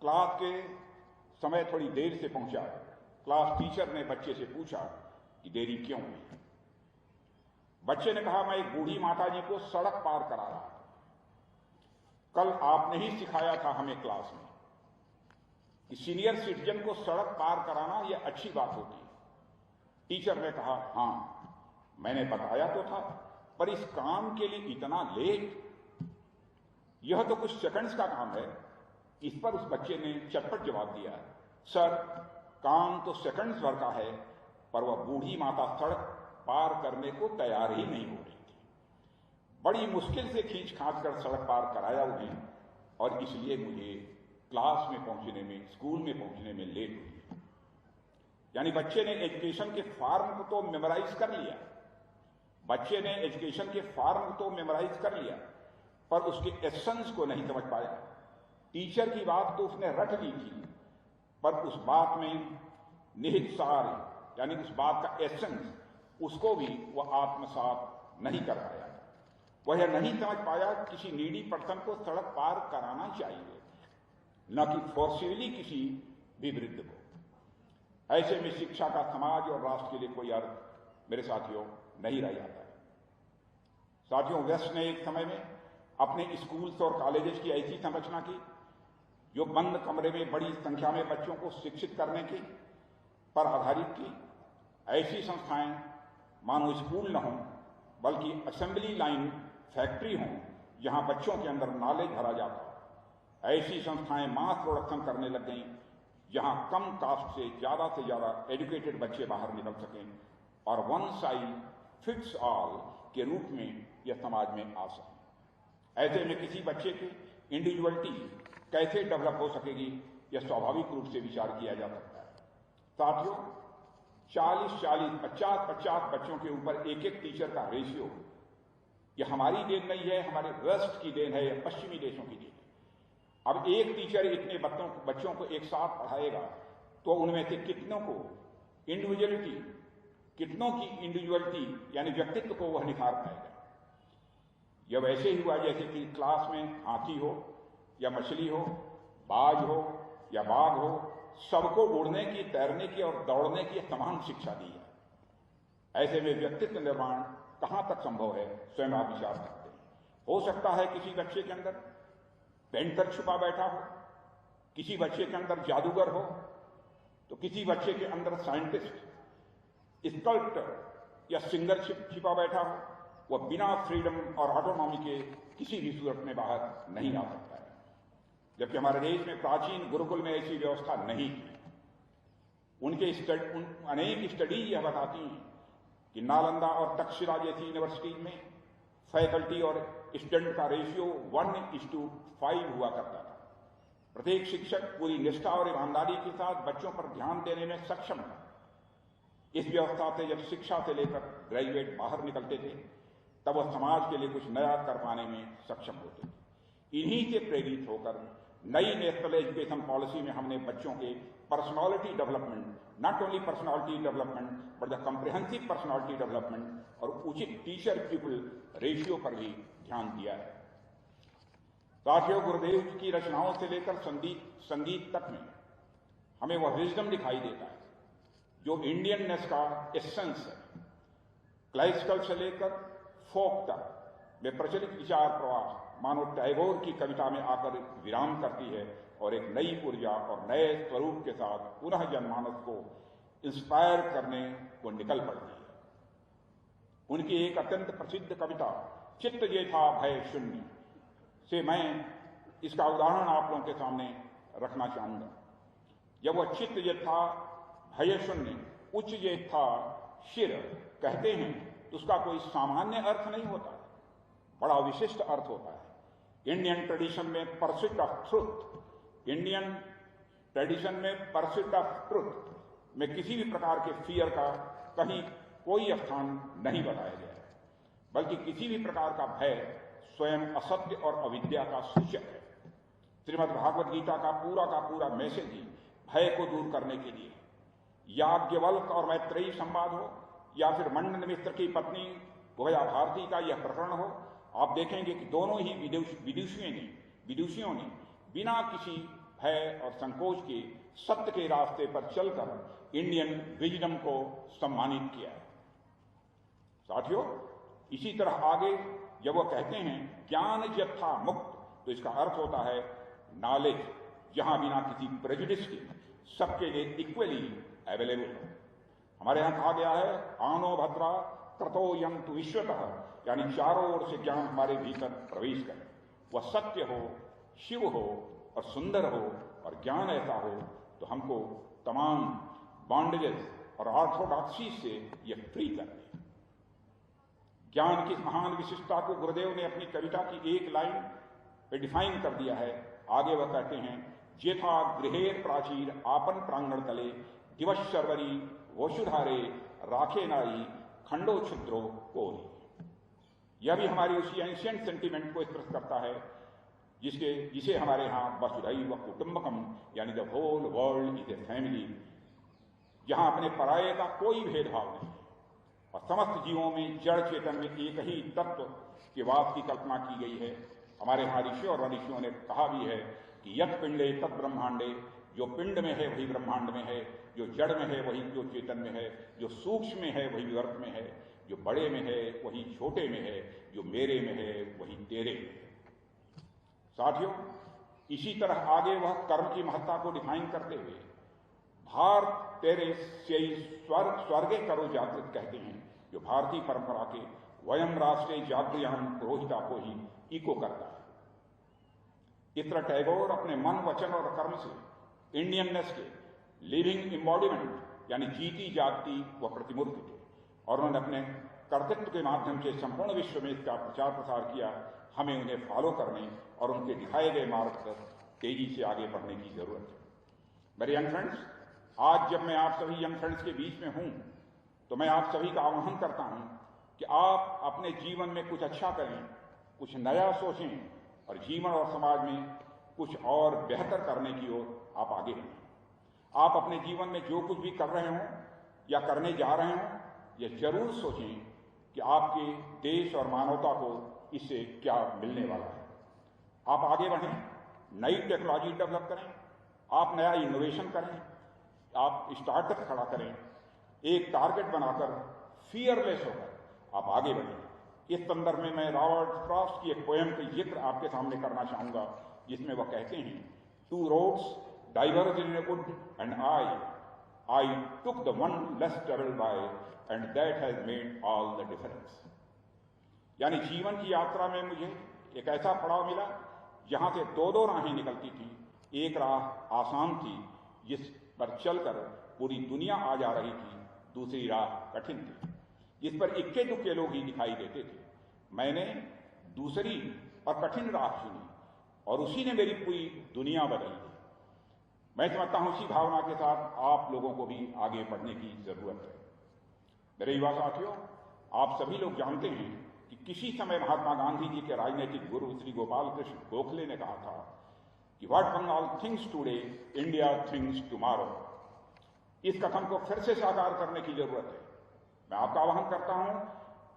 क्लास के समय थोड़ी देर से पहुंचा। क्लास टीचर ने बच्चे से पूछा कि देरी क्यों हुई। बच्चे ने कहा, मैं एक बूढ़ी माता जी को सड़क पार करा रहा था। कल आपने ही सिखाया था हमें क्लास में कि सीनियर सिटीजन को सड़क पार कराना यह अच्छी बात होती है। टीचर ने कहा, हाँ मैंने बताया तो था, पर इस काम के लिए इतना लेट? यह तो कुछ सेकंड्स का काम है। इस पर उस बच्चे ने चटपट जवाब दिया, सर काम तो सेकंड्स भर का है, पर वह बूढ़ी माता सड़क पार करने को तैयार ही नहीं हो रही थी। बड़ी मुश्किल से खींच खांच कर सड़क पार कराया उन्हें, और इसलिए मुझे क्लास में पहुंचने में, स्कूल में पहुंचने में लेट हुई। यानी बच्चे ने एजुकेशन के फॉर्म को तो मेमोराइज कर लिया, बच्चे ने एजुकेशन के फॉर्म को तो मेमोराइज कर लिया, पर उसके एसेंस को नहीं समझ पाया। टीचर की बात तो उसने रट ली थी, पर उस बात में निहित सार, यानी उस बात का एसेंस, उसको भी वह आत्मसात नहीं कर पाया। वह यह नहीं समझ पाया किसी नीडी पर्सन को सड़क पार कराना चाहिए, न कि फोर्सिबली किसी भी वृद्ध को। ऐसे में शिक्षा का समाज और राष्ट्र के लिए कोई अर्थ मेरे साथियों नहीं रह जाता है। साथियों, वेस्ट ने एक समय में अपने स्कूल्स और कॉलेजेस की ऐसी संरचना की जो बंद कमरे में बड़ी संख्या में बच्चों को शिक्षित करने की पर आधारित थी। ऐसी संस्थाएं मानो स्कूल न हों, बल्कि असेंबली लाइन फैक्ट्री हों, जहां बच्चों के अंदर नॉलेज भरा जाता। ऐसी संस्थाएं मास प्रोडक्शन करने लग गईं, जहां कम कास्ट से ज्यादा एजुकेटेड बच्चे बाहर निकल सकें और वन साइज फिट्स ऑल के रूप में यह समाज में आ सके। ऐसे में किसी बच्चे की इंडिविजुअलिटी कैसे डेवलप हो सकेगी, यह स्वाभाविक रूप से विचार किया जा सकता है। साथियों, 40-40, 50-50 बच्चों के ऊपर एक एक टीचर का रेशियो, यह हमारी देन नहीं है, हमारे वेस्ट की देन है, यह पश्चिमी देशों की देन है। अब एक टीचर इतने बच्चों को एक साथ पढ़ाएगा तो उनमें से कितनों की इंडिविजुअलिटी यानी व्यक्तित्व को वह निखार पाएगा। यह वैसे ही हुआ जैसे कि क्लास में हाथी हो या मछली हो, बाज हो या बाघ हो, सबको उड़ने की, तैरने की और दौड़ने की समान शिक्षा दी है। ऐसे में व्यक्तित्व निर्माण कहां तक संभव है, स्वयं आप विचार सकते हैं। हो सकता है किसी बच्चे के अंदर पेंटर छुपा बैठा हो, किसी बच्चे के अंदर जादूगर हो, तो किसी बच्चे के अंदर साइंटिस्ट, स्कल्प्टर या सिंगर छिपा बैठा हो। वह बिना फ्रीडम और ऑटोनॉमी के किसी भी सूरत में बाहर नहीं आ सकता है। जबकि हमारे देश में प्राचीन गुरुकुल में ऐसी व्यवस्था नहीं थी। अनेक स्टडीज यह बताती हैं कि नालंदा और तक्षशिला जैसी यूनिवर्सिटीज में फैकल्टी और स्टूडेंट का रेशियो 1:5 हुआ करता था। प्रत्येक शिक्षक पूरी निष्ठा और ईमानदारी के साथ बच्चों पर ध्यान देने में सक्षम था। इस व्यवस्था से जब शिक्षा से लेकर ग्रेजुएट बाहर निकलते थे, तब वह समाज के लिए कुछ नया कर पाने में सक्षम होते थे। इन्हीं से प्रेरित होकर नई नेशनल एजुकेशन पॉलिसी में हमने बच्चों के personality development, not only personality development but the comprehensive personality development और उचित टीचर पीपल रेशियो पर भी ध्यान दिया है। साथियों, गुरुदेव की रचनाओं से लेकर संगीत तक में हमें वह विजडम दिखाई देता है जो इंडियननेस का एसेंस है। क्लासिकल से लेकर फोक तक में प्रचलित विचार प्रवाह मानो टैगोर की कविता में आकर विराम करती है और एक नई ऊर्जा और नए स्वरूप के साथ पुनः जनमानस को इंस्पायर करने को निकल पड़ती है। उनकी एक अत्यंत प्रसिद्ध कविता चित्त ये था भय शून्य से मैं इसका उदाहरण आप लोगों के सामने रखना चाहूंगा। जब वह चित्त ये था भय शून्य, उच्च ये था शिर कहते हैं, तो उसका कोई सामान्य अर्थ नहीं होता, बड़ा विशिष्ट अर्थ होता है। इंडियन ट्रेडिशन में pursuit of truth, Indian tradition में परस्यूट ऑफ ट्रुथ में किसी भी प्रकार के फियर का कहीं कोई स्थान नहीं बताया गया है, बल्कि किसी भी प्रकार का भय स्वयं असत्य और अविद्या का सूचक है। श्रीमद् भागवत गीता का पूरा मैसेज ही भय को दूर करने के लिए। याज्ञवल्क और मैत्रेयी संवाद हो या फिर मंडन मित्र की पत्नी गोया भारती का यह प्रकरण हो, आप देखेंगे कि दोनों ही विदुषियों ने बिना किसी भय और संकोच के सत्य के रास्ते पर चलकर इंडियन विजडम को सम्मानित किया है। साथियों, इसी तरह आगे जब वो कहते हैं ज्ञान यथा मुक्त, तो इसका अर्थ होता है नॉलेज जहां बिना किसी प्रेजुडिस के सबके लिए इक्वली अवेलेबल है। हमारे यहां कहा गया है आनो भद्रा क्रतो यंतु विश्वतः, यानी चारों ओर से ज्ञान हमारे भीतर प्रवेश करे, वह सत्य हो, शिव हो और सुंदर हो, और ज्ञान ऐसा हो तो हमको तमाम बॉन्डेजेस और ऑर्थोडॉक्सी से यह फ्री कर दे। ज्ञान की महान विशिष्टता को गुरुदेव ने अपनी कविता की एक लाइन पे डिफाइन कर दिया है। आगे वह कहते हैं जेथा गृहेर प्राचीर आपन प्रांगण तले दिवस शर्वरी वसुधारे राखे नाई खंडो क्षुद्रो कोरी। यह भी हमारी उसी एंशिएंट सेंटिमेंट को एक्सप्रेस करता है जिसे हमारे यहाँ वसुधैव कुटुंबकम यानी the whole world is a family, जहां अपने पराये का कोई भेदभाव नहीं और समस्त जीवों में जड़ चेतन में एक ही तत्व के वास की कल्पना की गई है। हमारे यहाँ ऋषियों और ऋषियों ने कहा भी है कि यत पिंडे तत् ब्रह्मांडे, जो पिंड में है वही ब्रह्मांड में है, जो जड़ में है वही जो चेतन में है, जो सूक्ष्म में है वही विवर्त में है, जो बड़े में है वही छोटे में है, जो मेरे में है वही तेरे में है। साथियों, इसी तरह आगे वह कर्म की महत्ता को डिफाइन करते हुए भार तेरे से स्वर्गे करो जागृत कहते हैं, जो भारतीय परंपरा के वयम राष्ट्रे जागृयाम पुरोहिता को ही इको करता है। इस तरह टैगोर अपने मन, वचन और कर्म से इंडियननेस के लिविंग इम्बॉडीमेंट यानी जीती जागती व प्रतिमूर्ति थे, और उन्होंने अपने कर्तृत्व के माध्यम से संपूर्ण विश्व में इसका प्रचार प्रसार किया। हमें उन्हें फॉलो करने और उनके दिखाए गए मार्ग पर तेजी से आगे बढ़ने की जरूरत है। मेरे यंग फ्रेंड्स, आज जब मैं आप सभी यंग फ्रेंड्स के बीच में हूं तो मैं आप सभी का आह्वान करता हूं कि आप अपने जीवन में कुछ अच्छा करें, कुछ नया सोचें और जीवन और समाज में कुछ और बेहतर करने की ओर आप आगे बढ़ें। आप अपने जीवन में जो कुछ भी कर रहे हों या करने जा रहे हों, यह जरूर सोचें कि आपके देश और मानवता को इससे क्या मिलने वाला है। आप आगे बढ़ें, नई टेक्नोलॉजी डेवलप करें, आप नया इनोवेशन करें, आप स्टार्टअप खड़ा करें, एक टारगेट बनाकर फियरलेस होकर आप आगे बढ़ें। इस संदर्भ में मैं रॉबर्ट फ्रॉस्ट की एक पोएम का जिक्र आपके सामने करना चाहूंगा, जिसमें वह कहते हैं two roads diverge in a wood and I took the one less travelled by and that has made all the difference. यानी जीवन की यात्रा में मुझे एक ऐसा पड़ाव मिला जहां से दो राहें निकलती थी। एक राह आसान थी जिस पर चलकर पूरी दुनिया आ जा रही थी, दूसरी राह कठिन थी जिस पर इक्के दुक्के लोग ही दिखाई देते थे। मैंने दूसरी और कठिन राह चुनी और उसी ने मेरी पूरी दुनिया बदल दी। मैं समझता हूं इसी भावना के साथ आप लोगों को भी आगे बढ़ने की जरूरत है। मेरे युवा साथियों, आप सभी लोग जानते हैं कि किसी समय महात्मा गांधी जी के राजनीतिक गुरु श्री गोपाल कृष्ण गोखले ने कहा था कि what Bengal thinks today India thinks tomorrow. इस कथन को फिर से साकार करने की जरूरत है। मैं आपका आह्वान करता हूं,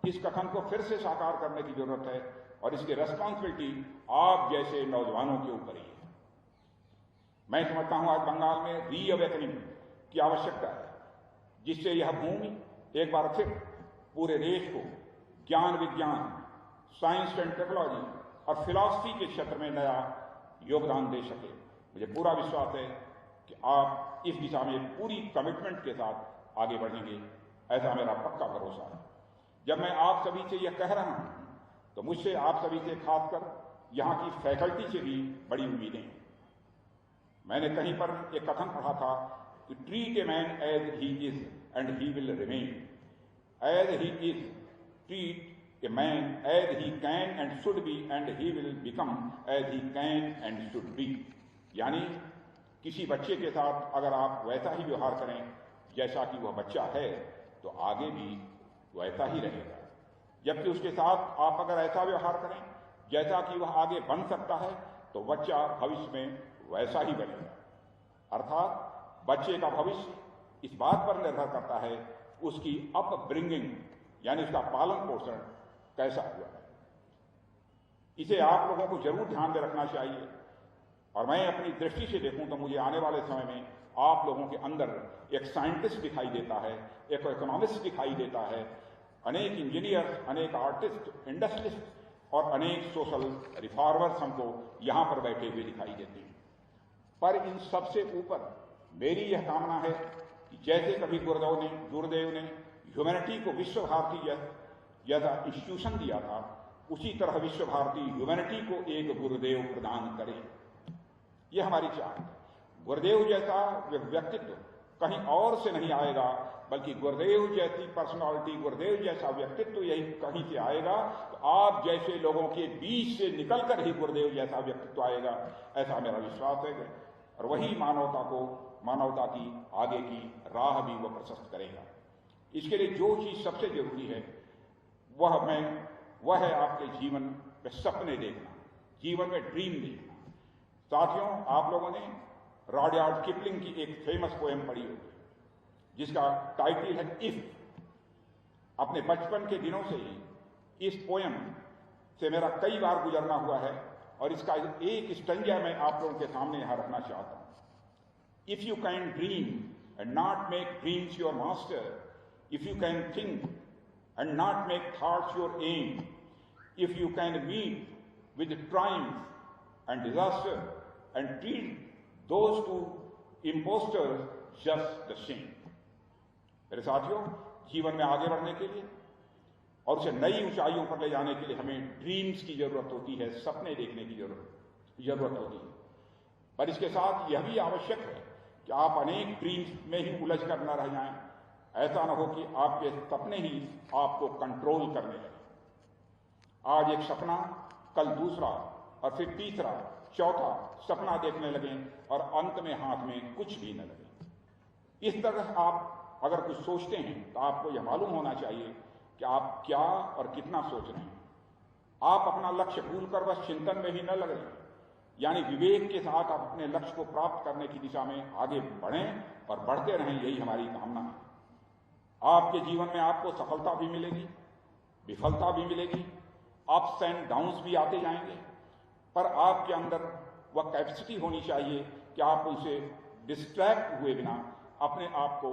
इस कथन को फिर से साकार करने की जरूरत है और इसकी रेस्पॉन्सिबिलिटी आप जैसे नौजवानों के ऊपर ही है। मैं समझता हूं आज बंगाल में रीअवेकनिंग की आवश्यकता है, जिससे यह भूमि एक बार फिर पूरे देश को ज्ञान विज्ञान, साइंस एंड टेक्नोलॉजी और फिलॉसफी के क्षेत्र में नया योगदान दे सके। मुझे पूरा विश्वास है कि आप इस दिशा में पूरी कमिटमेंट के साथ आगे बढ़ेंगे, ऐसा मेरा पक्का भरोसा है। जब मैं आप सभी से यह कह रहा हूं तो मुझसे आप सभी से खासकर यहाँ की फैकल्टी से भी बड़ी उम्मीदें हैं। मैंने कहीं पर एक कथन पढ़ा था कि treat a man as he is and he will remain, as he is treat a man as he can and should be and he will become as he can and should be. यानी किसी बच्चे के साथ अगर आप वैसा ही व्यवहार करें जैसा कि वह बच्चा है तो आगे भी वैसा ही रहेगा, जबकि उसके साथ आप अगर ऐसा व्यवहार करें जैसा कि वह आगे बन सकता है तो बच्चा भविष्य में वैसा ही बनेगा। अर्थात बच्चे का भविष्य इस बात पर निर्भर करता है उसकी अपब्रिंगिंग यानी उसका पालन पोषण कैसा हुआ है। इसे आप लोगों को जरूर ध्यान में रखना चाहिए। और मैं अपनी दृष्टि से देखूं तो मुझे आने वाले समय में आप लोगों के अंदर एक साइंटिस्ट दिखाई देता है, एक इकोनॉमिस्ट दिखाई देता है, अनेक इंजीनियर्स, अनेक आर्टिस्ट, इंडस्ट्रियलिस्ट और अनेक सोशल रिफॉर्मर्स हमको यहाँ पर बैठे हुए दिखाई देते हैं। पर इन सबसे ऊपर मेरी यह कामना है कि जैसे कभी गुरुदेव ने ह्यूमैनिटी को विश्व भारती जैसा इंस्टीट्यूशन दिया था, उसी तरह विश्व भारती ह्यूमैनिटी को एक गुरुदेव प्रदान करे। यह हमारी चाह है। गुरुदेव जैसा व्यक्तित्व कहीं और से नहीं आएगा, बल्कि गुरुदेव जैसी पर्सनालिटी, गुरुदेव जैसा व्यक्तित्व यही कहीं से आएगा। तो आप जैसे लोगों के बीच से निकलकर ही गुरुदेव जैसा व्यक्तित्व आएगा, ऐसा मेरा विश्वास है। और वही मानवता की आगे की राह भी वो प्रशस्त करेगा। इसके लिए जो चीज सबसे जरूरी है वह है आपके जीवन में सपने देखना, जीवन में ड्रीम देखना। साथियों, आप लोगों ने रॉडयार्ड किपलिंग की एक फेमस पोएम पढ़ी होगी जिसका टाइटल है इफ। अपने बचपन के दिनों से ही इस पोएम से मेरा कई बार गुजरना हुआ है और इसका एक स्टंजा मैं आप लोगों के सामने यहां रखना चाहता हूं। If you can dream and not make dreams your master, if you can think and not make thoughts your aim, if you can meet with triumph and disaster and treat those two impostors just the same। मेरे साथियों, जीवन में आगे बढ़ने के लिए और उसे नई ऊंचाइयों पर ले जाने के लिए हमें ड्रीम्स की जरूरत होती है, सपने देखने की जरूरत होती है। पर इसके साथ यह भी आवश्यक है कि आप अनेक ड्रीम्स में ही उलझ कर न रह जाएं। ऐसा न हो कि आपके सपने ही आपको कंट्रोल करने लगे। आज एक सपना, कल दूसरा और फिर तीसरा, चौथा सपना देखने लगे और अंत में हाथ में कुछ भी न लगे। इस तरह आप अगर कुछ सोचते हैं तो आपको यह मालूम होना चाहिए कि आप क्या और कितना सोच रहे हैं। आप अपना लक्ष्य भूलकर बस चिंतन में ही न लगे, यानी विवेक के साथ आप अपने लक्ष्य को प्राप्त करने की दिशा में आगे बढ़ें और बढ़ते रहें, यही हमारी कामना है। आपके जीवन में आपको सफलता भी मिलेगी, विफलता भी मिलेगी, अप्स एंड डाउन्स भी आते जाएंगे, पर आपके अंदर वह कैपेसिटी होनी चाहिए कि आप उनसे डिस्ट्रैक्ट हुए बिना अपने आप को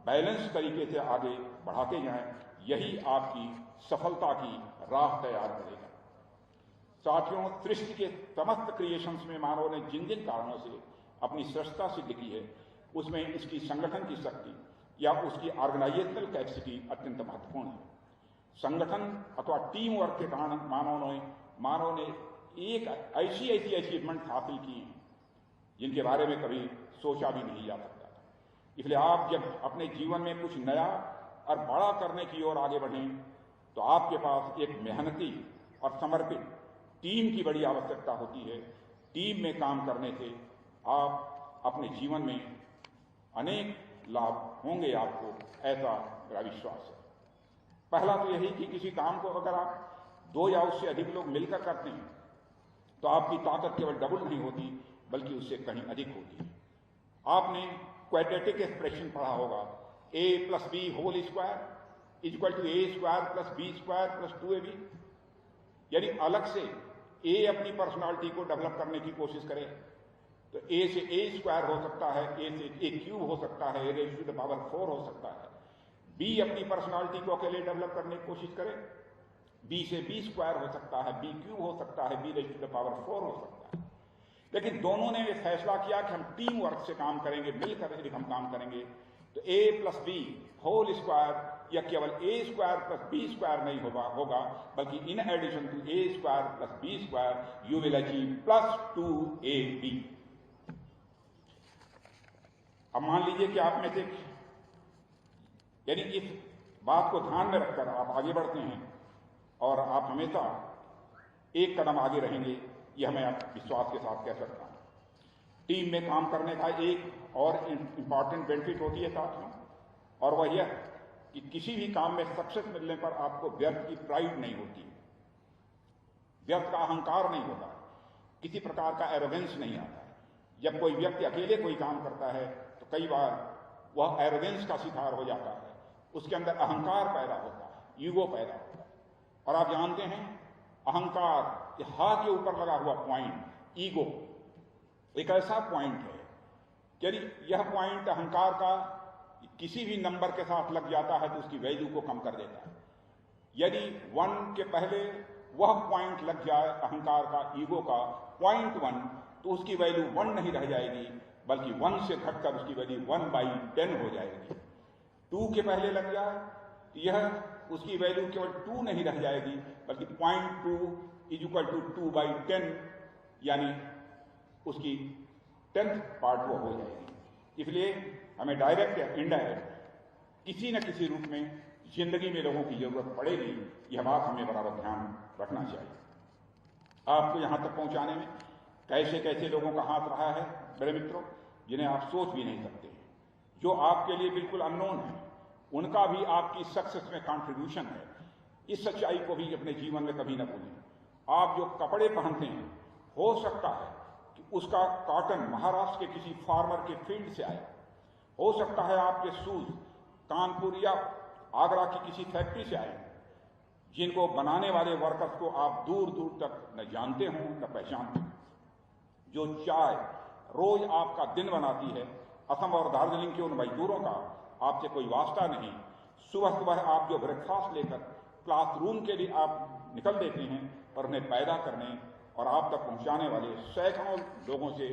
बैलेंस तरीके से आगे बढ़ाते जाएं। यही आपकी सफलता की राह तैयार करेगा। साथियों, सृष्टि के समस्त क्रिएशंस में मानव ने जिन जिन कारणों से अपनी श्रेष्ठता सिद्ध की है, उसमें इसकी संगठन की शक्ति या उसकी ऑर्गेनाइजेशनल कैपेसिटी अत्यंत महत्वपूर्ण है। संगठन अथवा टीम वर्क के कारण मानव ने एक ऐसी अचीवमेंट हासिल की हैं जिनके बारे में कभी सोचा भी नहीं जा सकता था। इसलिए आप जब अपने जीवन में कुछ नया और बड़ा करने की ओर आगे बढ़ें तो आपके पास एक मेहनती और समर्पित टीम की बड़ी आवश्यकता होती है। टीम में काम करने से आप अपने जीवन में अनेक लाभ होंगे आपको, ऐसा मेरा विश्वास है। पहला तो यही कि किसी काम को अगर आप 2 या उससे अधिक लोग मिलकर करते हैं तो आपकी ताकत केवल डबल नहीं होती बल्कि उससे कहीं अधिक होती है। आपने क्वाड्रेटिक एक्सप्रेशन पढ़ा होगा, a + b whole square = a² + b² + 2ab। यानी अलग से a अपनी पर्सनालिटी को डेवलप करने की कोशिश करे तो a से a² हो सकता है, a से a³ हो सकता है, a⁴ हो सकता है। b अपनी पर्सनालिटी को अकेले डेवलप करने की कोशिश करे, b से b² हो सकता है, b³ हो सकता है, b⁴ हो सकता है। लेकिन दोनों ने यह फैसला किया कि हम टीम वर्क से काम करेंगे, मिलकर यदि हम काम करेंगे तो a + b होल स्क्वायर या केवल a² + b² नहीं होगा बल्कि in addition to a² + b² you will achieve +2ab। अब मान लीजिए कि आप में से यानी इस बात को ध्यान में रखकर आप आगे बढ़ते हैं और आप हमेशा एक कदम आगे रहेंगे, यह मैं आप विश्वास के साथ कह सकता हूं। टीम में काम करने का एक और इंपॉर्टेंट बेनिफिट होती है साथियों, और वह यह कि किसी भी काम में सक्सेस मिलने पर आपको व्यर्थ की प्राइड नहीं होती, व्यर्थ का अहंकार नहीं होता, किसी प्रकार का एरोगेंस नहीं आता है। जब कोई व्यक्ति अकेले कोई काम करता है तो कई बार वह एरोगेंस का शिकार हो जाता है, उसके अंदर अहंकार पैदा होता है, ईगो पैदा होता है। और आप जानते हैं अहंकार, हा के ऊपर लगा हुआ पॉइंट ईगो एक ऐसा पॉइंट है कि यदि यह पॉइंट अहंकार का किसी भी नंबर के साथ लग जाता है तो उसकी वैल्यू को कम कर देता है। यदि 1 के पहले वह पॉइंट लग जाए अहंकार का, ईगो का 0.1, तो उसकी वैल्यू 1 नहीं रह जाएगी, बल्कि 1 से घटकर उसकी वैल्यू 1/10 हो जाएगी। 2 के पहले लग जाए तो यह उसकी वैल्यू केवल 2 नहीं रह जाएगी, बल्कि 0.2 = 2/10, यानी उसकी 10th पार्ट वो हो जाएगी। इसलिए हमें डायरेक्ट या इनडायरेक्ट किसी न किसी रूप में जिंदगी में लोगों की जरूरत पड़ेगी, यह बात हमें बराबर ध्यान रखना चाहिए। आपको यहां तक पहुंचाने में कैसे कैसे लोगों का हाथ रहा है मेरे मित्रों, जिन्हें आप सोच भी नहीं सकते, जो आपके लिए बिल्कुल अननोन है, उनका भी आपकी सक्सेस में कंट्रीब्यूशन है। इस सच्चाई को भी अपने जीवन में कभी न भूलें। आप जो कपड़े पहनते हैं, हो सकता है कि उसका कॉटन महाराष्ट्र के किसी फार्मर के फील्ड से आया, हो सकता है आपके शूज कानपुर या आगरा की किसी फैक्ट्री से आए, जिनको बनाने वाले वर्कर्स को आप दूर दूर तक न जानते हों न पहचानते हों। जो चाय रोज आपका दिन बनाती है, असम और दार्जिलिंग के उन मजदूरों का आपसे कोई वास्ता नहीं। सुबह सुबह आप जो ब्रेकफास्ट लेकर क्लासरूम के लिए आप निकल देते हैं और उन्हें पैदा करने और आप तक पहुंचाने वाले सैकड़ों लोगों से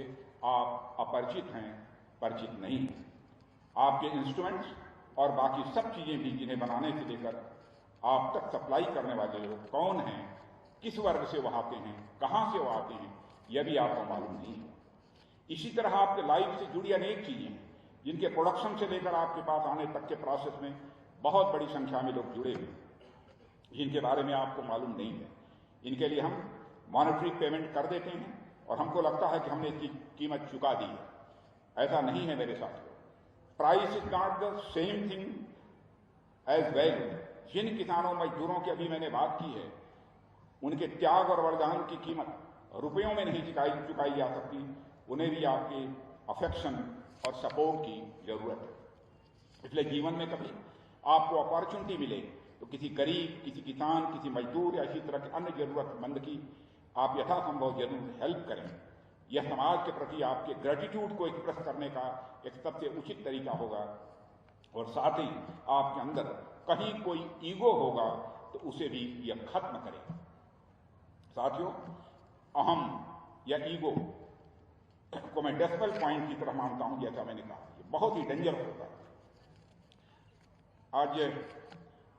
आप अपरिचित हैं, परिचित नहीं हैं। आपके इंस्ट्रूमेंट्स और बाकी सब चीजें भी जिन्हें बनाने से लेकर आप तक सप्लाई करने वाले लोग कौन हैं, किस वर्ग से वो आते हैं, कहां से वो आते हैं, यह भी आपको मालूम नहीं है। इसी तरह आपके लाइफ से जुड़ी अनेक चीजें हैं, जिनके प्रोडक्शन से लेकर आपके पास आने तक के प्रोसेस में बहुत बड़ी संख्या में लोग जुड़े हुए, जिनके बारे में आपको मालूम नहीं है। इनके लिए हम मॉनेटरी पेमेंट कर देते हैं और हमको लगता है कि हमने इसकी कीमत चुका दी है। ऐसा नहीं है मेरे साथियों। Price is not the same thing as value. जिन किसानों मजदूरों की अभी मैंने बात की है, उनके त्याग और वरदान की कीमत रुपयों में नहीं चुकाई जा सकती। उन्हें भी आपके अफेक्शन और सपोर्ट की जरूरत है। इसलिए जीवन में कभी आपको अपॉर्चुनिटी मिले तो किसी गरीब, किसी किसान, किसी मजदूर या इसी तरह के अन्य जरूरतमंद की आप यथासंभव जरूर हेल्प करें। यह समाज के प्रति आपके ग्रेटिट्यूड को एक्सप्रेस करने का एक सबसे उचित तरीका होगा। और साथ ही आपके अंदर कहीं कोई ईगो होगा तो उसे भी यह खत्म करें। साथियों, अहम या ईगो को मैं डेसिमल पॉइंट की तरह मानता हूं। जैसा मैंने कहा, ये बहुत ही डेंजरस होता है आज।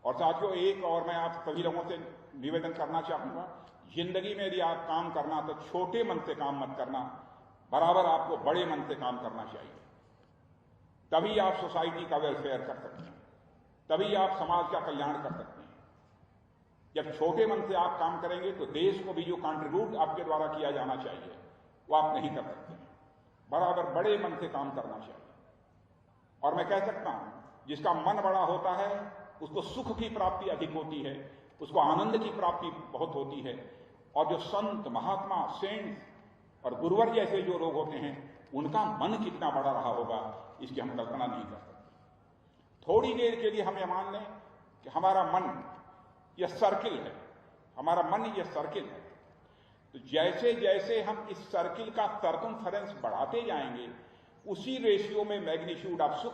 और साथियों, एक और मैं आप सभी लोगों से निवेदन करना चाहूंगा, जिंदगी में यदि आप काम करना तो छोटे मन से काम मत करना, बराबर आपको बड़े मन से काम करना चाहिए। तभी आप सोसाइटी का वेलफेयर कर सकते हैं, तभी आप समाज का कल्याण कर सकते हैं। जब छोटे मन से आप काम करेंगे तो देश को भी जो कंट्रीब्यूट आपके द्वारा किया जाना चाहिए वो आप नहीं कर सकते हैं। बराबर बड़े मन से काम करना चाहिए। और मैं कह सकता हूं, जिसका मन बड़ा होता है उसको सुख की प्राप्ति अधिक होती है, उसको आनंद की प्राप्ति बहुत होती है। और जो संत, महात्मा, सेंट और गुरुवर जैसे जो लोग होते हैं, उनका मन कितना बड़ा रहा होगा, इसकी हम कल्पना नहीं कर सकते। थोड़ी देर के लिए हम ये मान लें कि हमारा मन यह सर्किल है, हमारा मन यह सर्किल है। तो जैसे जैसे हम इस सर्किल का सर्कमफेरेंस बढ़ाते जाएंगे, उसी रेशियो में मैग्नीट्यूड ऑफ सुख,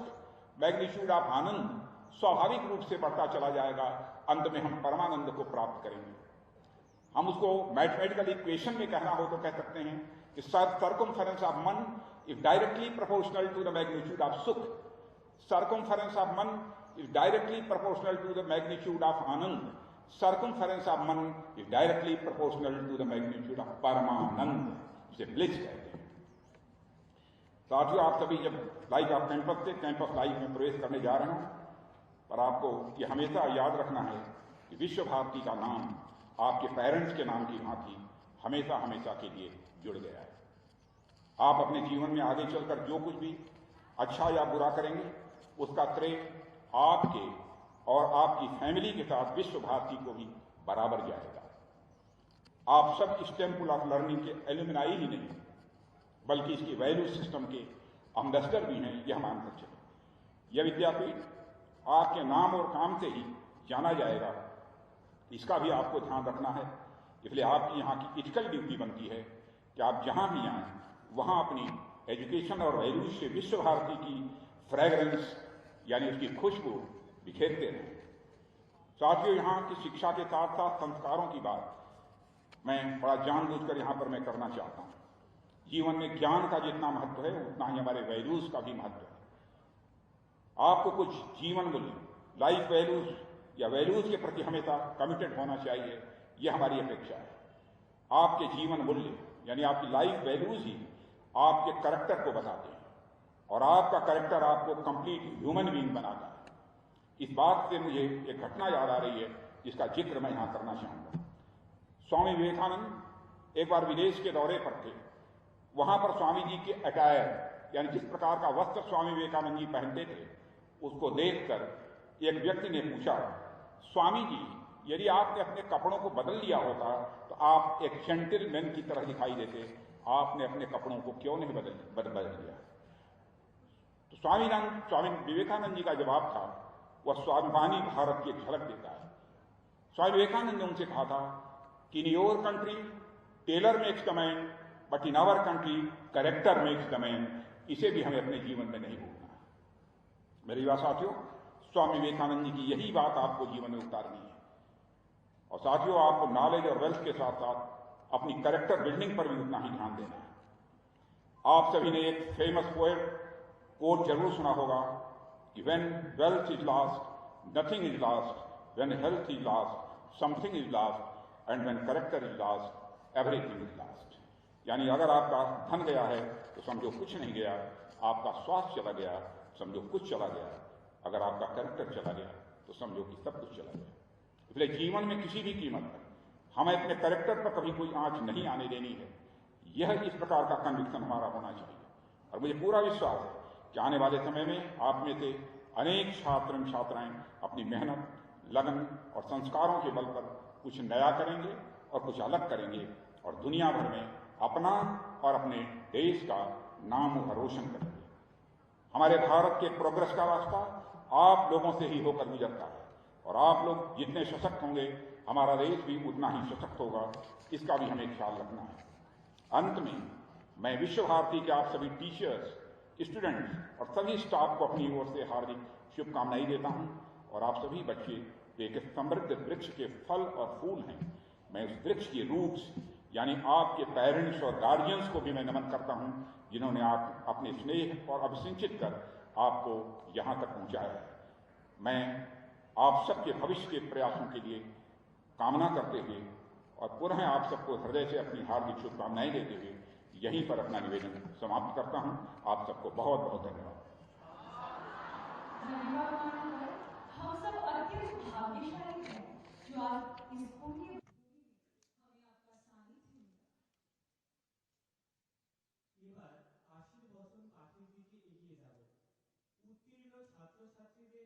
मैग्नीट्यूड ऑफ आनंद स्वाभाविक रूप से बढ़ता चला जाएगा। अंत में हम परमानंद को प्राप्त करेंगे। हम उसको मैथमेटिकल इक्वेशन में कहना हो तो कह सकते हैं कि सर्कमफेरेंस ऑफ मन is directly proportional to the magnitude of सुख, सर्कमफेरेंस ऑफ मन is directly proportional to the magnitude of आनंद, सर्कमफेरेंस ऑफ मन is directly proportional to the magnitude of परमानंद, इसे ब्लिस कहते हैं। साथियों, आप सभी जब लाइफ ऑफ कैंपस से कैंपस लाइफ में प्रवेश करने जा रहे हो, पर आपको ये हमेशा याद रखना है कि विश्व भारती का नाम आपके पेरेंट्स के नाम की भांति हमेशा हमेशा के लिए जुड़ गया है। आप अपने जीवन में आगे चलकर जो कुछ भी अच्छा या बुरा करेंगे, उसका श्रेय आपके और आपकी फैमिली के साथ विश्व भारती को भी बराबर जाएगा। आप सब इस टेम्पल ऑफ लर्निंग के एल्यूमिनाई ही नहीं, बल्कि इसकी वैल्यू सिस्टम के एम्बेसडर भी हैं, यह मानकर चले। यह विद्यापीठ आपके नाम और काम से ही जाना जाएगा, इसका भी आपको ध्यान रखना है। इसलिए आपकी यहाँ की इथिकल ड्यूटी बनती है कि आप जहाँ भी आएँ वहाँ अपनी एजुकेशन और वैल्यूज से विश्व भारती की फ्रेगरेंस यानी उसकी खुशबू बिखेरते रहें। साथियों, यहाँ की शिक्षा के साथ साथ संस्कारों की बात मैं बड़ा जानबूझकर यहाँ पर मैं करना चाहता हूँ। जीवन में ज्ञान का जितना महत्व है उतना ही हमारे वैल्यूज का भी महत्व है। आपको कुछ जीवन मूल्य, लाइफ वैल्यूज या वैल्यूज के प्रति हमेशा कमिटेड होना चाहिए, यह हमारी अपेक्षा है। आपके जीवन मूल्य यानी आपकी लाइफ वैल्यूज ही आपके कैरेक्टर को बताते हैं और आपका कैरेक्टर आपको कंप्लीट ह्यूमन बीइंग बनाता है। इस बात से मुझे एक घटना याद आ रही है जिसका जिक्र मैं यहां करना चाहूंगा। स्वामी विवेकानंद एक बार विदेश के दौरे पर थे। वहां पर स्वामी जी के अटायर यानी जिस प्रकार का वस्त्र स्वामी विवेकानंद जी पहनते थे उसको देखकर एक व्यक्ति ने पूछा, स्वामी जी, यदि आपने अपने कपड़ों को बदल लिया होता तो आप एक जेंटलमैन की तरह दिखाई देते, आपने अपने कपड़ों को क्यों नहीं बदल लिया? तो स्वामी विवेकानंद जी का जवाब था, वह स्वाभिमानी भारत की झलक देता है। स्वामी विवेकानंद ने उनसे कहा था कि in your country tailor makes the man but in our country character makes the man. इसे भी हमें अपने जीवन में नहीं भूलना है। मेरे युवा साथियों, स्वामी विवेकानंद जी की यही बात आपको जीवन में उतारनी है। और साथियों, आपको नॉलेज और वेल्थ के साथ साथ अपनी कैरेक्टर बिल्डिंग पर भी उतना ही ध्यान देना है। आप सभी ने एक फेमस पोएट कोट जरूर सुना होगा कि when wealth is lost nothing is lost, when health is lost something is lost and when character is lost everything is lost. यानी अगर आपका धन गया है तो समझो कुछ नहीं गया, आपका स्वास्थ्य चला गया समझो कुछ चला गया, अगर आपका कैरेक्टर चला गया तो समझो कि सब कुछ चला गया। इसलिए जीवन में किसी भी कीमत पर हमें अपने कैरेक्टर पर कभी कोई आंच नहीं आने देनी है। यह इस प्रकार का कन्विक्शन हमारा होना चाहिए। और मुझे पूरा विश्वास है कि आने वाले समय में आप में से अनेक छात्र एवं छात्राएं अपनी मेहनत, लगन और संस्कारों के बल पर कुछ नया करेंगे और कुछ अलग करेंगे और दुनिया भर में अपना और अपने देश का नाम रोशन करेंगे। हमारे भारत के प्रोग्रेस का रास्ता आप लोगों से ही होकर गुजरता है और आप लोग जितने सशक्त होंगे हमारा देश भी उतना ही सशक्त होगा। इसका भी हमें ख्याल रखना है। अंत में मैं विश्व भारती के आप सभी टीचर्स, स्टूडेंट्स और सभी स्टाफ को अपनी ओर से हार्दिक शुभकामनाएं देता हूं। और आप सभी बच्चे एक समृद्ध वृक्ष के फल और फूल हैं। मैं उस वृक्ष की रूट्स यानी आपके पेरेंट्स और गार्जियंस को भी मैं नमन करता हूं जिन्होंने आप अपने स्नेह और अभिसिंचित कर आपको यहां तक पहुंचाया है। मैं आप सबके भविष्य के प्रयासों के लिए कामना करते हुए और पुनः आप सबको हृदय से अपनी हार्दिक शुभकामनाएं देते हुए यहीं पर अपना निवेदन समाप्त करता हूं। आप सबको बहुत बहुत धन्यवाद।
हम सब अत्यंत भाग्यशाली हैं जो आज इस पुण्य हमें आपका सानिध्य मिला।
এবার আশীর বচন পাঠের দিকে এগিয়ে যাব। উত্তীর্ণ ছাত্রছাত্রীদের